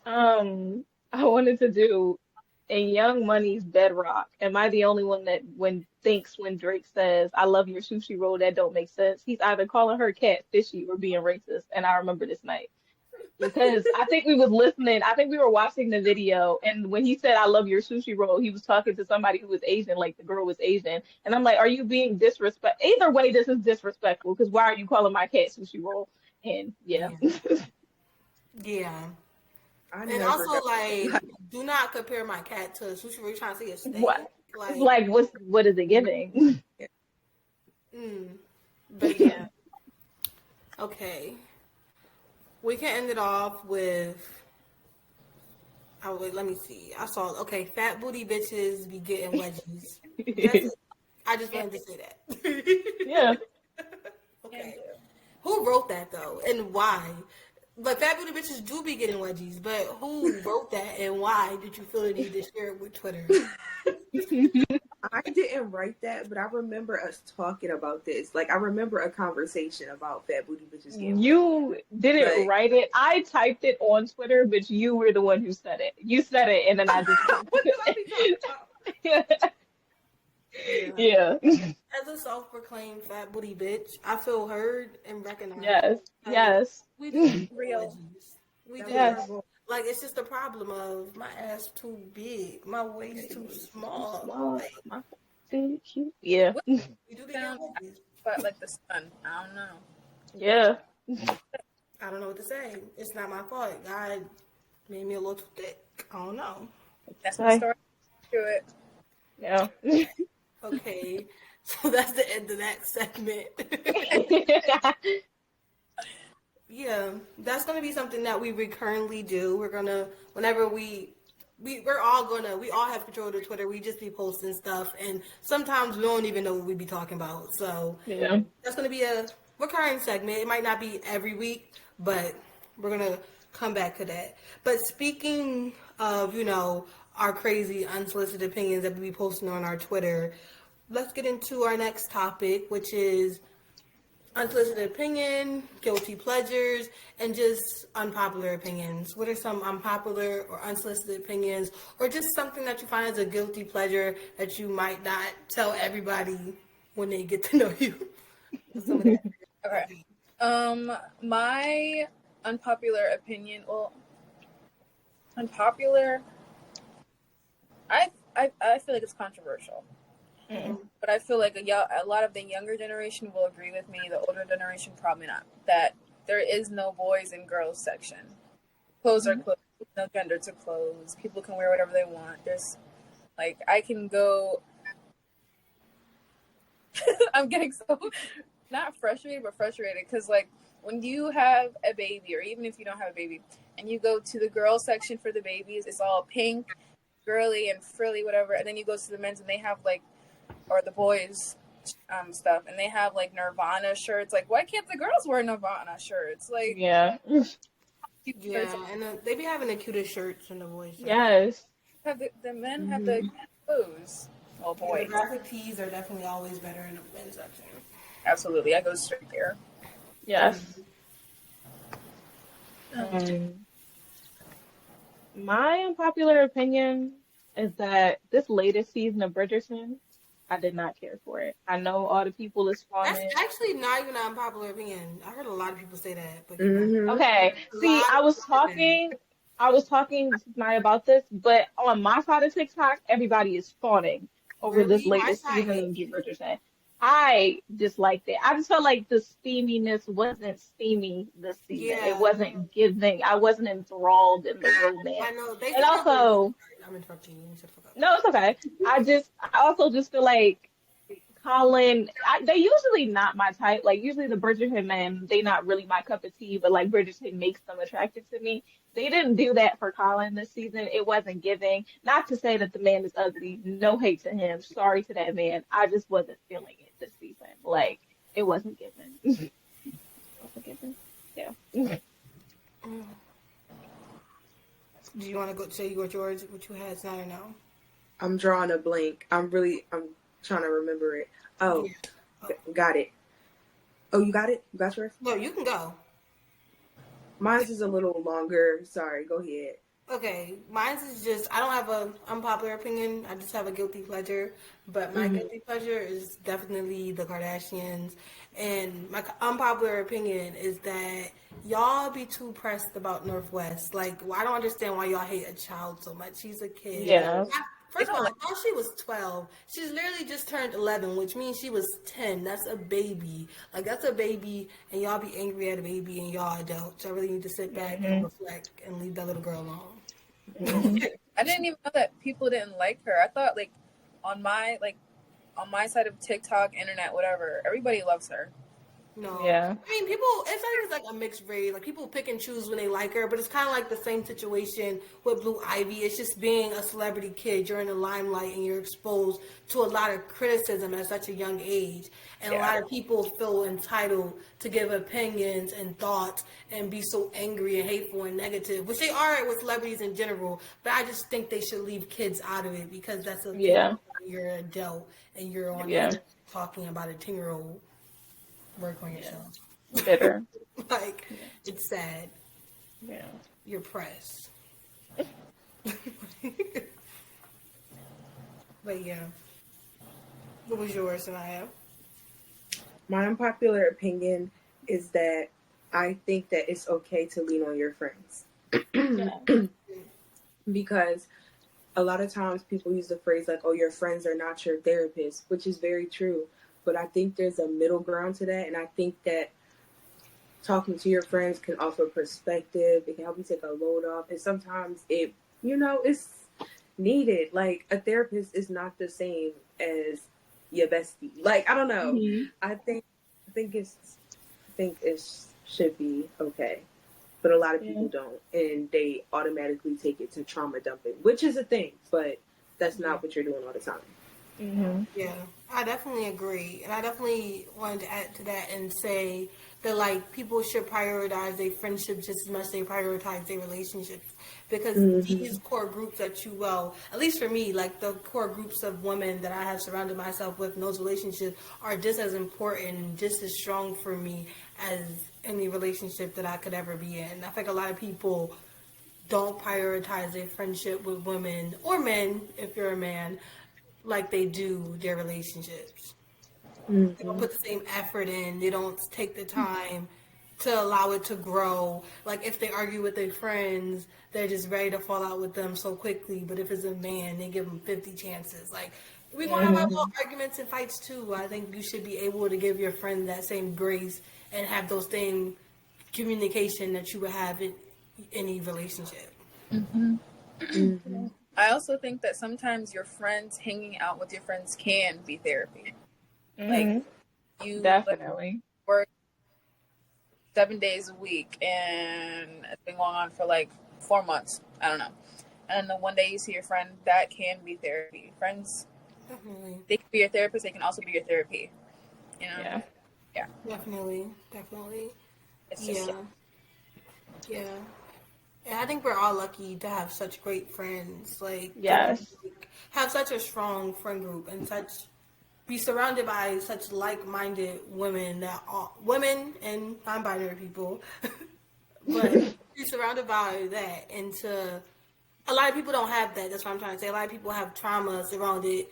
E: I wanted to do in Young Money's Bedrock. Am I the only one that when Drake says, "I love your sushi roll," that don't make sense? He's either calling her cat fishy or being racist. And I remember this night because I think we was listening. I think we were watching the video, and when he said, "I love your sushi roll," he was talking to somebody who was Asian, like the girl was Asian. And I'm like, "Are you being disrespectful? Either way, this is disrespectful. Because why are you calling my cat sushi roll?" And yeah.
D: Yeah.
F: I
D: And
F: never
D: also,
F: got
D: like, do not compare my cat to a sushi roll. You trying to say a steak?
E: What? Like, what is it giving?
D: But yeah. Okay. We can end it off with. Oh, wait, let me see. I saw. Okay, fat booty bitches be getting wedgies. That's it. I just wanted to say that.
E: Yeah.
D: Okay. Who wrote that though, and why? But fat booty bitches do be getting wedgies. But who wrote that, and why did you feel the need to share it with Twitter?
F: I didn't write that, but I remember us talking about this. Like, I remember a conversation about fat booty bitches getting
E: You didn't
F: like,
E: write it. I typed it on Twitter, but you were the one who said it. You said it, and then I just
F: what did I be talking about?
E: Yeah.
D: As a self-proclaimed fat booty bitch, I feel heard and recognized.
E: Yes. Yes.
D: We do
A: Real.
D: wedgies. We
F: That
D: do.
F: was
E: Yes.
F: horrible.
D: Like, it's just a problem of my ass too big, my waist too small.
E: Small.
D: Like,
E: My too cute. Yeah.
D: we do be getting
A: Sound
D: wedgies.
A: but like the sun. I don't know.
E: Yeah.
D: I don't know what to say. It's not my fault. God made me a little too thick. I don't know.
A: That's my story. Do it.
E: Yeah.
D: Okay, so that's the end of that segment. Yeah, that's gonna be something that we recurrently do. We're gonna whenever we all have control of the Twitter. We just be posting stuff, and sometimes we don't even know what we be talking about. So
E: Yeah.
D: that's gonna be a recurring segment. It might not be every week, but we're gonna come back to that. But speaking of, our crazy unsolicited opinions that we be posting on our Twitter, let's get into our next topic, which is unsolicited opinion, guilty pleasures, and just unpopular opinions. What are some unpopular or unsolicited opinions, or just something that you find as a guilty pleasure that you might not tell everybody when they get to know you? Some of that.
A: Okay. My unpopular opinion. Well, unpopular. I feel like it's controversial. But I feel like a lot of the younger generation will agree with me. The older generation probably not. That there is no boys and girls section. Clothes are clothes. No gender to clothes. People can wear whatever they want. There's like I can go. I'm getting so not frustrated, but frustrated because like when you have a baby, or even if you don't have a baby, and you go to the girls section for the babies, it's all pink, girly, and frilly, whatever. And then you go to the men's, and they have like, or the boys stuff, and they have like Nirvana shirts. Like, why can't the girls wear Nirvana shirts? Like,
E: Yeah.
D: Yeah, and they be having the cutest shirts and the boys.
E: Yes.
A: Have the men have the clothes. Oh
D: Yeah, the
A: boy,
D: graphic tees are definitely always better in the men's section.
A: absolutely. I go straight there.
E: Yes. Um, my unpopular opinion is that this latest season of Bridgerton, I did not care for it. I know all the people is
D: That's
E: fawning.
D: actually not even an unpopular opinion. I heard a lot of people say that, but keep going.
F: Mm-hmm.
E: Okay,
D: A
E: see,
D: lot of people say that.
E: I was talking tonight about this, but on my side of TikTok, everybody is fawning over this
D: Really? My
E: latest
D: side
E: season
D: hates
E: of
D: it.
E: Bridgerton. I disliked it. I just felt like the steaminess wasn't steamy this season. It
D: Yeah,
E: wasn't giving. I wasn't enthralled in the
D: I
E: romance.
D: know. They
E: And
D: said it was.
E: also,
D: I'm interrupting you. Shut the fuck up.
E: no, it's okay. I also just feel like Colin, they usually not my type. Like usually the Bridgerton men, they not really my cup of tea. But like Bridgerton makes them attractive to me. They didn't do that for Colin this season. It wasn't giving. Not to say that the man is ugly. No hate to him. Sorry to that man. I just wasn't feeling it this season. Like it wasn't given. wasn't given. Yeah.
D: Do you want to go say what yours, what you had tonight or no?
F: I'm drawing a blank. I'm trying to remember it. Oh,
D: Yeah. Oh.
F: got it. Oh, you got it? You got yours?
D: No, you can go.
F: Mine's is a little longer. Sorry, go ahead.
D: Okay, mine is just I don't have a unpopular opinion. I just have a guilty pleasure. But my guilty pleasure is definitely the Kardashians. And my unpopular opinion is that y'all be too pressed about Northwest. Like, I don't understand why y'all hate a child so much. She's a kid.
E: Yeah.
D: First of all, I thought she was 12. She's literally just turned 11, which means she was 10. That's a baby. Like, that's a baby, and y'all be angry at a baby, and y'all adults. I really need to sit back and reflect and leave that little girl alone.
A: I didn't even know that people didn't like her. I thought on my on my side of TikTok, internet, whatever, everybody loves her.
D: No.
E: Yeah.
D: I mean, people, it's not even like a mixed race. Like, people pick and choose when they like her, but it's kind of like the same situation with Blue Ivy. It's just being a celebrity kid. You're in the limelight and you're exposed to a lot of criticism at such a young age. And a lot of people feel entitled to give opinions and thoughts and be so angry and hateful and negative, which they are with celebrities in general. But I just think they should leave kids out of it because that's a thing.
E: Yeah.
D: You're an adult and you're on
E: Yeah.
D: talking about a 10-year-old. Work on yourself.
E: Bitter.
D: Like, it's sad.
E: Yeah.
D: You're pressed. But yeah. What was yours, Anaya?
F: My unpopular opinion is that I think that it's okay to lean on your friends.
E: Yeah.
F: Because a lot of times people use the phrase like, oh, your friends are not your therapist, which is very true. But I think there's a middle ground to that. And I think that talking to your friends can offer perspective. It can help you take a load off. And sometimes it's needed. Like, a therapist is not the same as your bestie. Like, I don't know.
E: Mm-hmm.
F: I think it should be okay. But a lot of people don't. And they automatically take it to trauma dumping, which is a thing. But that's not what you're doing all the time.
E: Mm-hmm.
D: Yeah, I definitely agree. And I definitely wanted to add to that and say that, like, people should prioritize their friendships just as much as they prioritize their relationships. Because these core groups that at least for me, like, the core groups of women that I have surrounded myself with in those relationships are just as important and just as strong for me as any relationship that I could ever be in. I think a lot of people don't prioritize their friendship with women or men, if you're a man, like they do their relationships. They don't put the same effort in. They don't take the time to allow it to grow. Like, if they argue with their friends, they're just ready to fall out with them so quickly. But if it's a man, they give them 50 chances. Like, we're going to have our little arguments and fights too. I think you should be able to give your friend that same grace and have those same communication that you would have in any relationship.
A: I also think that sometimes your friends hanging out with your friends can be therapy. Like, you
E: Definitely.
A: work 7 days a week and it's been going on for like 4 months. I don't know. And then the one day you see your friend, that can be therapy. Friends,
D: Definitely.
A: they can be your therapist. They can also be your therapy. You know?
E: Yeah.
D: Definitely.
A: It's just,
D: Yeah. And I think we're all lucky to have such great friends,
E: Yes.
D: have such a strong friend group and be surrounded by such like-minded women women and non-binary people, but be surrounded by that. And a lot of people don't have that. That's what I'm trying to say. A lot of people have trauma surrounding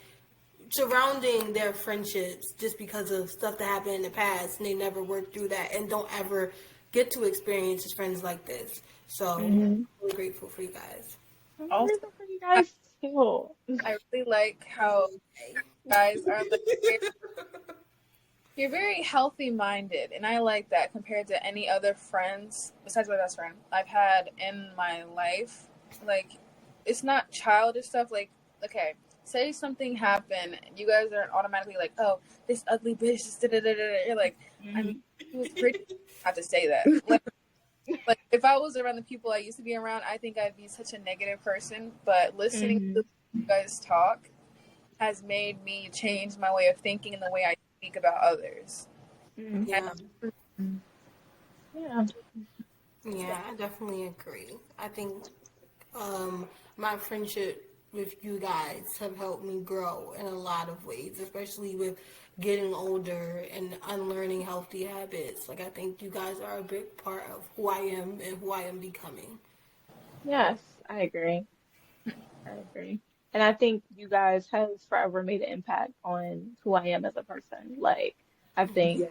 D: their friendships just because of stuff that happened in the past, and they never worked through that and don't ever get to experience friends like this. So I'm really grateful for you guys.
E: I'm
A: Also,
E: grateful for you
A: I,
E: guys too.
A: I really like how you guys are like you're very healthy minded, and I like that compared to any other friends besides my best friend I've had in my life. Like, it's not childish stuff. Like, okay, say something happened, you guys aren't automatically like, oh, this ugly bitch is da da da da. You're like, I mean, it was pretty. I have to say that. Like if I was around the people I used to be around, I think I'd be such a negative person. But listening to you guys talk has made me change my way of thinking and the way I speak about others.
D: Yeah.
E: Yeah.
D: Yeah, I definitely agree. I think my friendship with you guys have helped me grow in a lot of ways, especially with getting older and unlearning healthy habits. Like I think you guys are a big part of who I am and who I am becoming.
E: Yes, I agree. I agree. And I think you guys have forever made an impact on who I am as a person. Like, I think,
F: Yeah.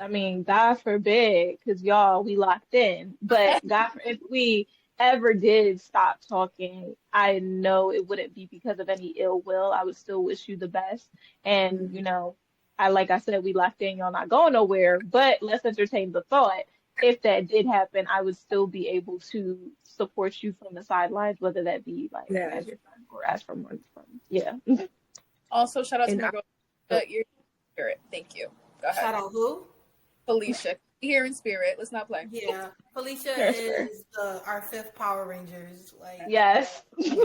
E: I mean, God forbid, because y'all, we locked in. But God, if we ever did stop talking, I know it wouldn't be because of any ill will. I would still wish you the best. And, you know, like I said, we locked in, y'all not going nowhere. But let's entertain the thought. If that did happen, I would still be able to support you from the sidelines, whether that be like
F: Yeah.
E: as your friend or as from yeah.
A: Also, shout out to
F: And
A: my girl, your spirit. Thank you. Go ahead,
D: Shout out who?
A: Felicia. Here in spirit. Let's not play.
D: Yeah, Felicia
E: Sure, sure.
D: is our fifth Power Rangers. Like,
E: Yes.
D: yeah.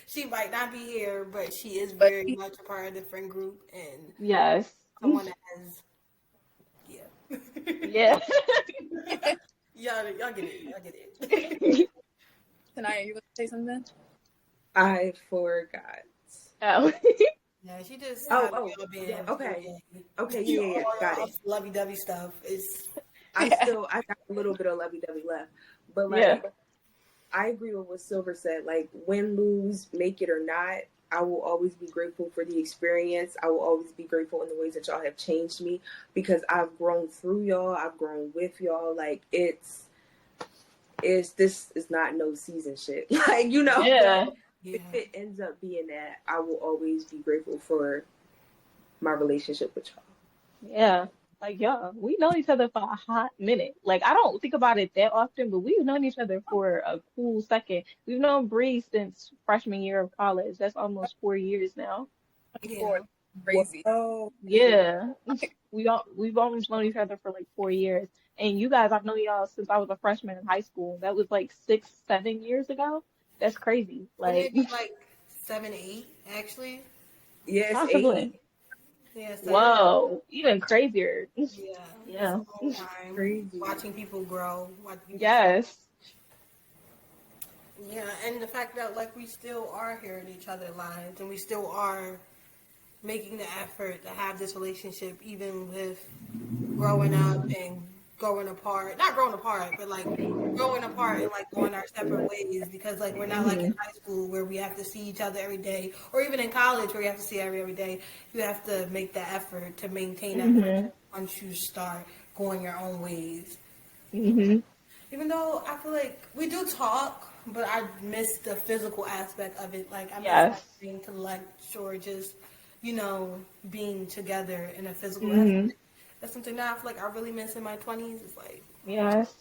D: She might not be here, but she is
A: But
D: very much a part of the friend group and
E: Yes.
D: someone that has, yeah.
E: Yeah.
D: Y'all get it. Y'all get it.
A: Tanaya, you want to say something?
F: I forgot.
E: Oh.
D: Yeah, she just
F: Oh,
D: had
F: oh,
D: y'all being
F: yeah, okay. Okay,
D: you
F: yeah,
D: all
F: got
D: of
F: it.
D: lovey-dovey stuff. It's
F: I got a little bit of lovey-dovey left. But,
E: Yeah.
F: like, I agree with what Silver said. Like, win, lose, make it or not, I will always be grateful for the experience. I will always be grateful in the ways that y'all have changed me because I've grown through y'all. I've grown with y'all. Like, this is not no season shit. Like, you know,
E: Yeah.
F: but if it ends up being that, I will always be grateful for my relationship with y'all.
E: Yeah. Like, yeah, we know each other for a hot minute. Like, I don't think about it that often, but we've known each other for a cool second. We've known Bree since freshman year of college. That's almost 4 years now.
D: yeah.
A: Crazy.
F: Whoa.
E: Yeah. We've almost known each other for like 4 years. And you guys, I've known y'all since I was a freshman in high school. That was like 6, 7 years ago. That's crazy.
D: Wouldn't
E: Like,
D: it be like 7, 8 actually?
F: Yes,
E: possibly.
F: 8.
D: Yeah, 7.
E: Whoa, even crazier.
D: Yeah, it's
E: Yeah.
D: a long time.
F: Crazy.
D: Watching people grow, watching people.
E: Yes.
D: Yeah, and the fact that like we still are here in each other's lives, and we still are making the effort to have this relationship, even with growing up and growing apart. Not growing apart, but like growing apart and like going our separate ways because like we're not like in high school where we have to see each other every day, or even in college where you have to see every day. You have to make the effort to maintain that
E: Mhm.
D: friendship once you start going your own ways.
E: Mhm.
D: Even though I feel like we do talk, but I miss the physical aspect of it. Like I miss like
E: Yes.
D: being to lunch or just, being together in a physical aspect.
E: Mhm.
D: That's something that I feel like I really miss in my 20s. It's like
E: Yes.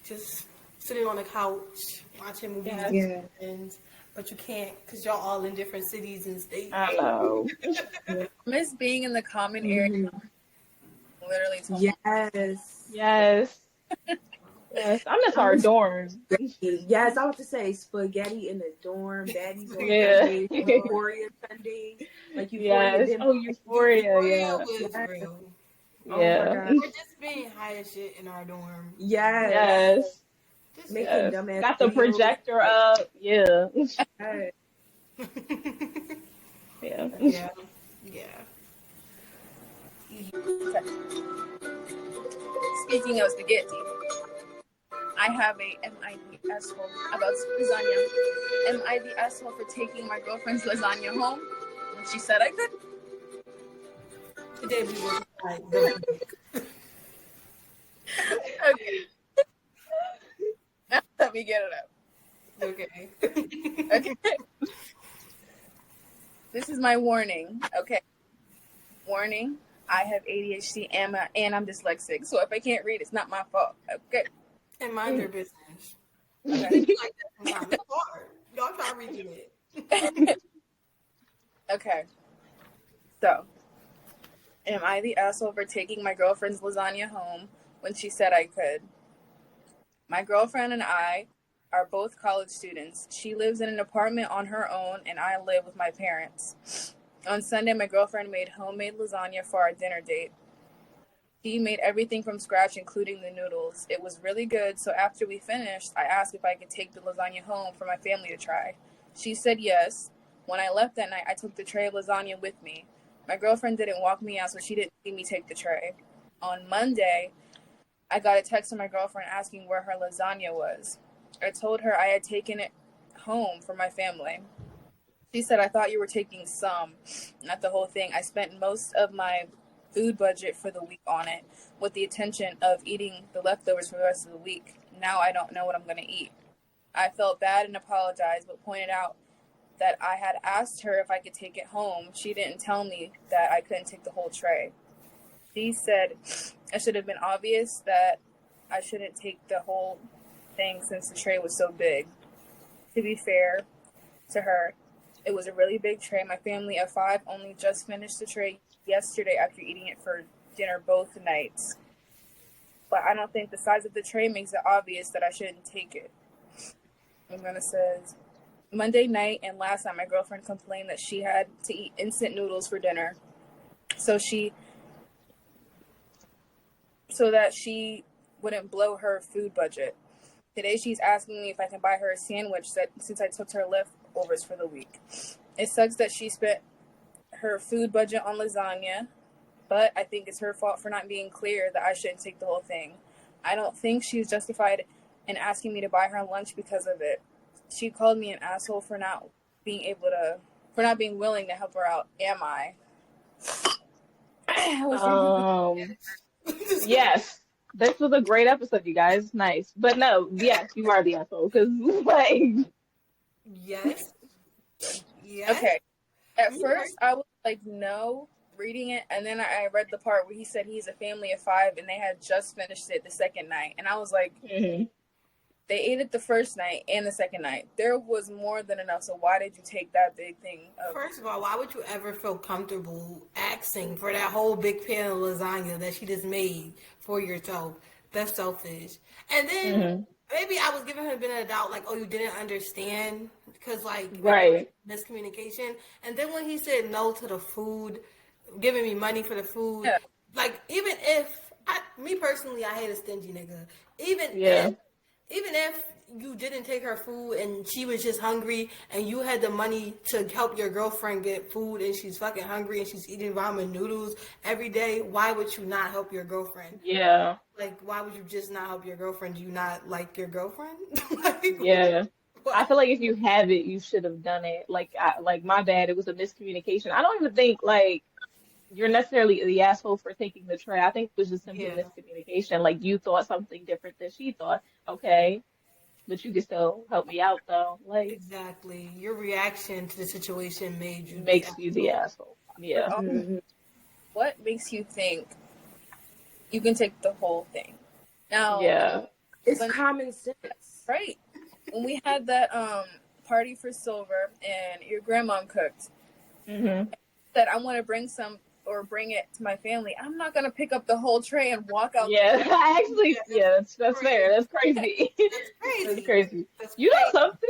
D: just sitting on the couch watching movies
E: Yes.
D: with
F: Yeah.
D: friends, but you can't because y'all all in different cities and states.
E: I know.
A: Miss being in the common area.
F: Mhm.
A: Literally told me.
F: Yes.
E: Yes. Yes. I miss
F: I
E: our
F: miss
E: dorm.
F: spaghetti. Yes, I was to say spaghetti in the dorm, baddies on
E: Yeah.
F: Sundays, Euphoria Sundays, like Euphoria
E: Yes.
F: didn't.
E: Oh, Euphoria.
D: Euphoria
E: Yeah.
D: was
F: Yes.
D: real.
F: Oh my
E: Yeah.
F: God.
D: Or just can't hide shit in our dorm.
F: Yes.
E: Yes.
D: Just
F: Making
E: Yes.
F: dumbass
E: Got the
F: videos.
E: projector up. Yeah.
F: Yes.
E: Yeah.
D: yeah, yeah.
A: Speaking of spaghetti, I have a MIB asshole about lasagna. Am I the asshole for taking my girlfriend's lasagna home when she said I could?
D: Today we will decide the
A: Okay, let me get it up.
D: okay.
A: Okay, this is my warning. Okay, warning. I have ADHD and I'm dyslexic, so if I can't read, it's not my fault. Okay.
D: And mind your business.
A: Okay.
D: It's like that sometimes. It's hard. Y'all try reading it.
A: Okay. So, am I the asshole for taking my girlfriend's lasagna home when she said I could? My girlfriend and I are both college students. She lives in an apartment on her own, and I live with my parents. On Sunday, my girlfriend made homemade lasagna for our dinner date. She made everything from scratch, including the noodles. It was really good, so after we finished, I asked if I could take the lasagna home for my family to try. She said yes. When I left that night, I took the tray of lasagna with me. My girlfriend didn't walk me out, so she didn't see me take the tray. On Monday, I got a text from my girlfriend asking where her lasagna was. I told her I had taken it home for my family. She said, I thought you were taking some, not the whole thing. I spent most of my food budget for the week on it, with the intention of eating the leftovers for the rest of the week. Now I don't know what I'm going to eat. I felt bad and apologized, but pointed out that I had asked her if I could take it home. She didn't tell me that I couldn't take the whole tray. She said it should have been obvious that I shouldn't take the whole thing since the tray was so big. To be fair to her, it was a really big tray. My family of 5 only just finished the tray yesterday after eating it for dinner both nights. But I don't think the size of the tray makes it obvious that I shouldn't take it. I'm gonna says Monday night and last night my girlfriend complained that she had to eat instant noodles for dinner. So that she wouldn't blow her food budget. Today she's asking me if I can buy her a sandwich since I took her leftovers for the week. It sucks that she spent her food budget on lasagna, but I think it's her fault for not being clear that I shouldn't take the whole thing. I don't think she's justified in asking me to buy her lunch because of it. She called me an asshole for not being willing to help her out. Am I?
E: Yes. This was a great episode, you guys. Nice. But no, yes, you are the asshole. Because, like...
D: Yes. Yes.
A: Okay. At first, I was like, no, reading it. And then I read the part where he said he's a family of 5 and they had just finished it the second night. And I was like, They ate it the first night and the second night. There was more than enough. So why did you take that big thing?
D: First of all, why would you ever feel comfortable asking for that whole big pan of lasagna that she just made for yourself? That's selfish. And then maybe I was giving her a bit of a doubt, like, oh, you didn't understand because, like,
E: right,
D: miscommunication. And then when he said no to the food, giving me money for the food, like, even if me personally, I hate a stingy nigga. Even if you didn't take her food and she was just hungry and you had the money to help your girlfriend get food and she's fucking hungry and she's eating ramen noodles every day, why would you not help your girlfriend?
E: Yeah.
D: Like, why would you just not help your girlfriend? Do you not like your girlfriend?
E: Yeah. What? I feel like if you have it, you should have done it. Like my bad, it was a miscommunication. I don't even think, like, you're necessarily the asshole for taking the tray. I think it was just simply miscommunication. Like, you thought something different than she thought. Okay, but you can still help me out, though. Like,
D: exactly. Your reaction to the situation
E: makes you the asshole. Yeah.
A: What makes you think you can take the whole thing? Now,
F: it's common sense,
A: right? When we had that party for Silver and your grandmom cooked, said I want to bring some. Or bring it to my family. I'm not gonna pick up the whole tray and walk out.
E: Yeah, actually, that's fair. That's crazy.
D: That's crazy.
E: That's crazy. You know something?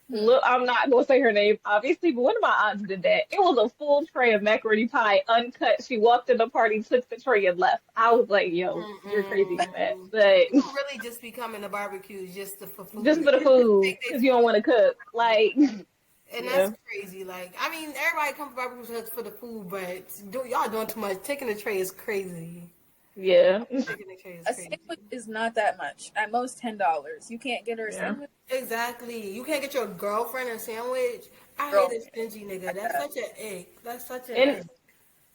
E: Look, I'm not gonna say her name, obviously, but one of my aunts did that. It was a full tray of macaroni pie, uncut. She walked in the party, took the tray, and left. I was like, "Yo, you're crazy for that." But
C: People really just be coming to barbecues just for
E: just
C: food.
E: for the food,
C: Think they
E: because you don't want to cook. Like,
C: And
E: yeah,
C: that's crazy. Like, I mean, everybody comes to barbecues for the food, but y'all doing too much. Taking the tray is crazy.
E: yeah,
C: Taking the tray is
A: A
C: crazy.
A: sandwich is not that much. At most $10. You can't get her a
E: yeah.
A: sandwich,
C: Exactly. You can't get your girlfriend a sandwich. I hate
A: girl.
C: a stingy nigga. That's such an ick. That's such an
E: And
C: ick.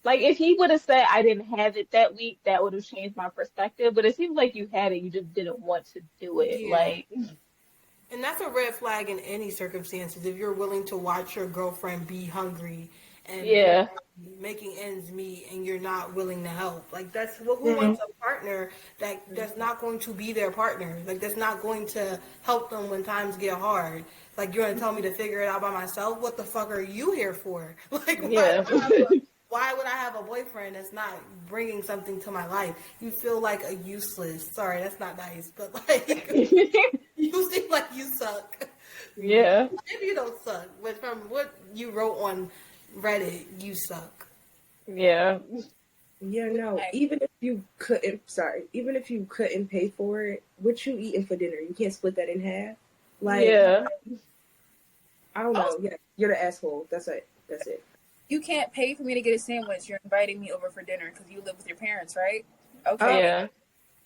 E: like, if he would have said I didn't have it that week, that would have changed my perspective. But it seems like you had it, you just didn't want to do it.
C: Yeah.
E: Like,
C: And that's a red flag in any circumstances if you're willing to watch your girlfriend be hungry and
E: yeah,
C: making ends meet and you're not willing to help. Like that's who
E: mm,
C: wants a partner that's not going to be their partner. Like that's not going to help them when times get hard. Like you're gonna tell me to figure it out by myself. What the fuck are you here for? Like
E: yeah,
C: why would I have a boyfriend that's not bringing something to my life? You feel like a useless. Sorry, that's not nice, but like you seem like you suck.
E: yeah,
C: Maybe you don't suck, but from what you wrote on Reddit, you suck.
E: yeah,
F: Yeah, no. Even if you couldn't pay for it, what you eating for dinner? You can't split that in half. Like,
E: yeah,
F: I don't
A: Also,
F: know. Yeah, you're the asshole. That's it. That's it.
A: you can't pay for me to get a sandwich. You're inviting me over for dinner because you live with your parents, right? Okay,
E: yeah.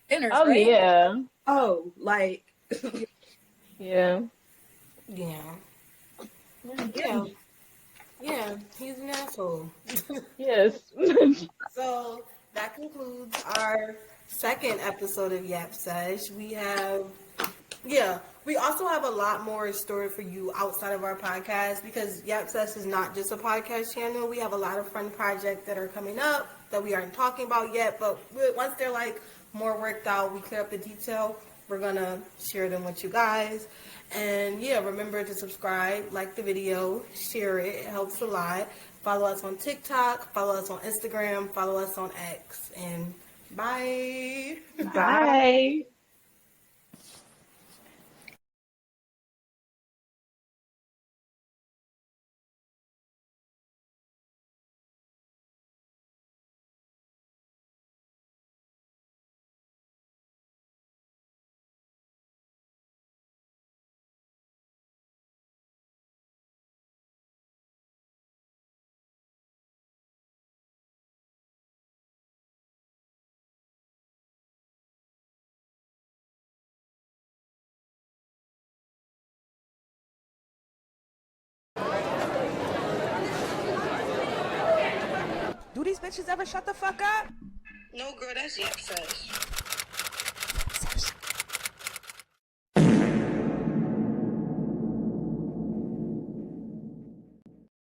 A: dinners,
E: Oh
A: right?
E: yeah,
F: Oh, like,
E: yeah.
C: Yeah. Yeah. Yeah. He's an asshole.
E: Yes.
C: So that concludes our second episode of Yap Sesh. We also have a lot more in store for you outside of our podcast because Yap Sesh is not just a podcast channel. We have a lot of fun projects that are coming up that we aren't talking about yet, but once they're like more worked out, we clear up the detail, we're gonna share them with you guys. And yeah, remember to subscribe, like the video, share it. It helps a lot. Follow us on TikTok, follow us on Instagram, follow us on X, and bye.
E: Bye.
B: Do these bitches ever shut the fuck up?
C: No, girl, that's Yap Sesh.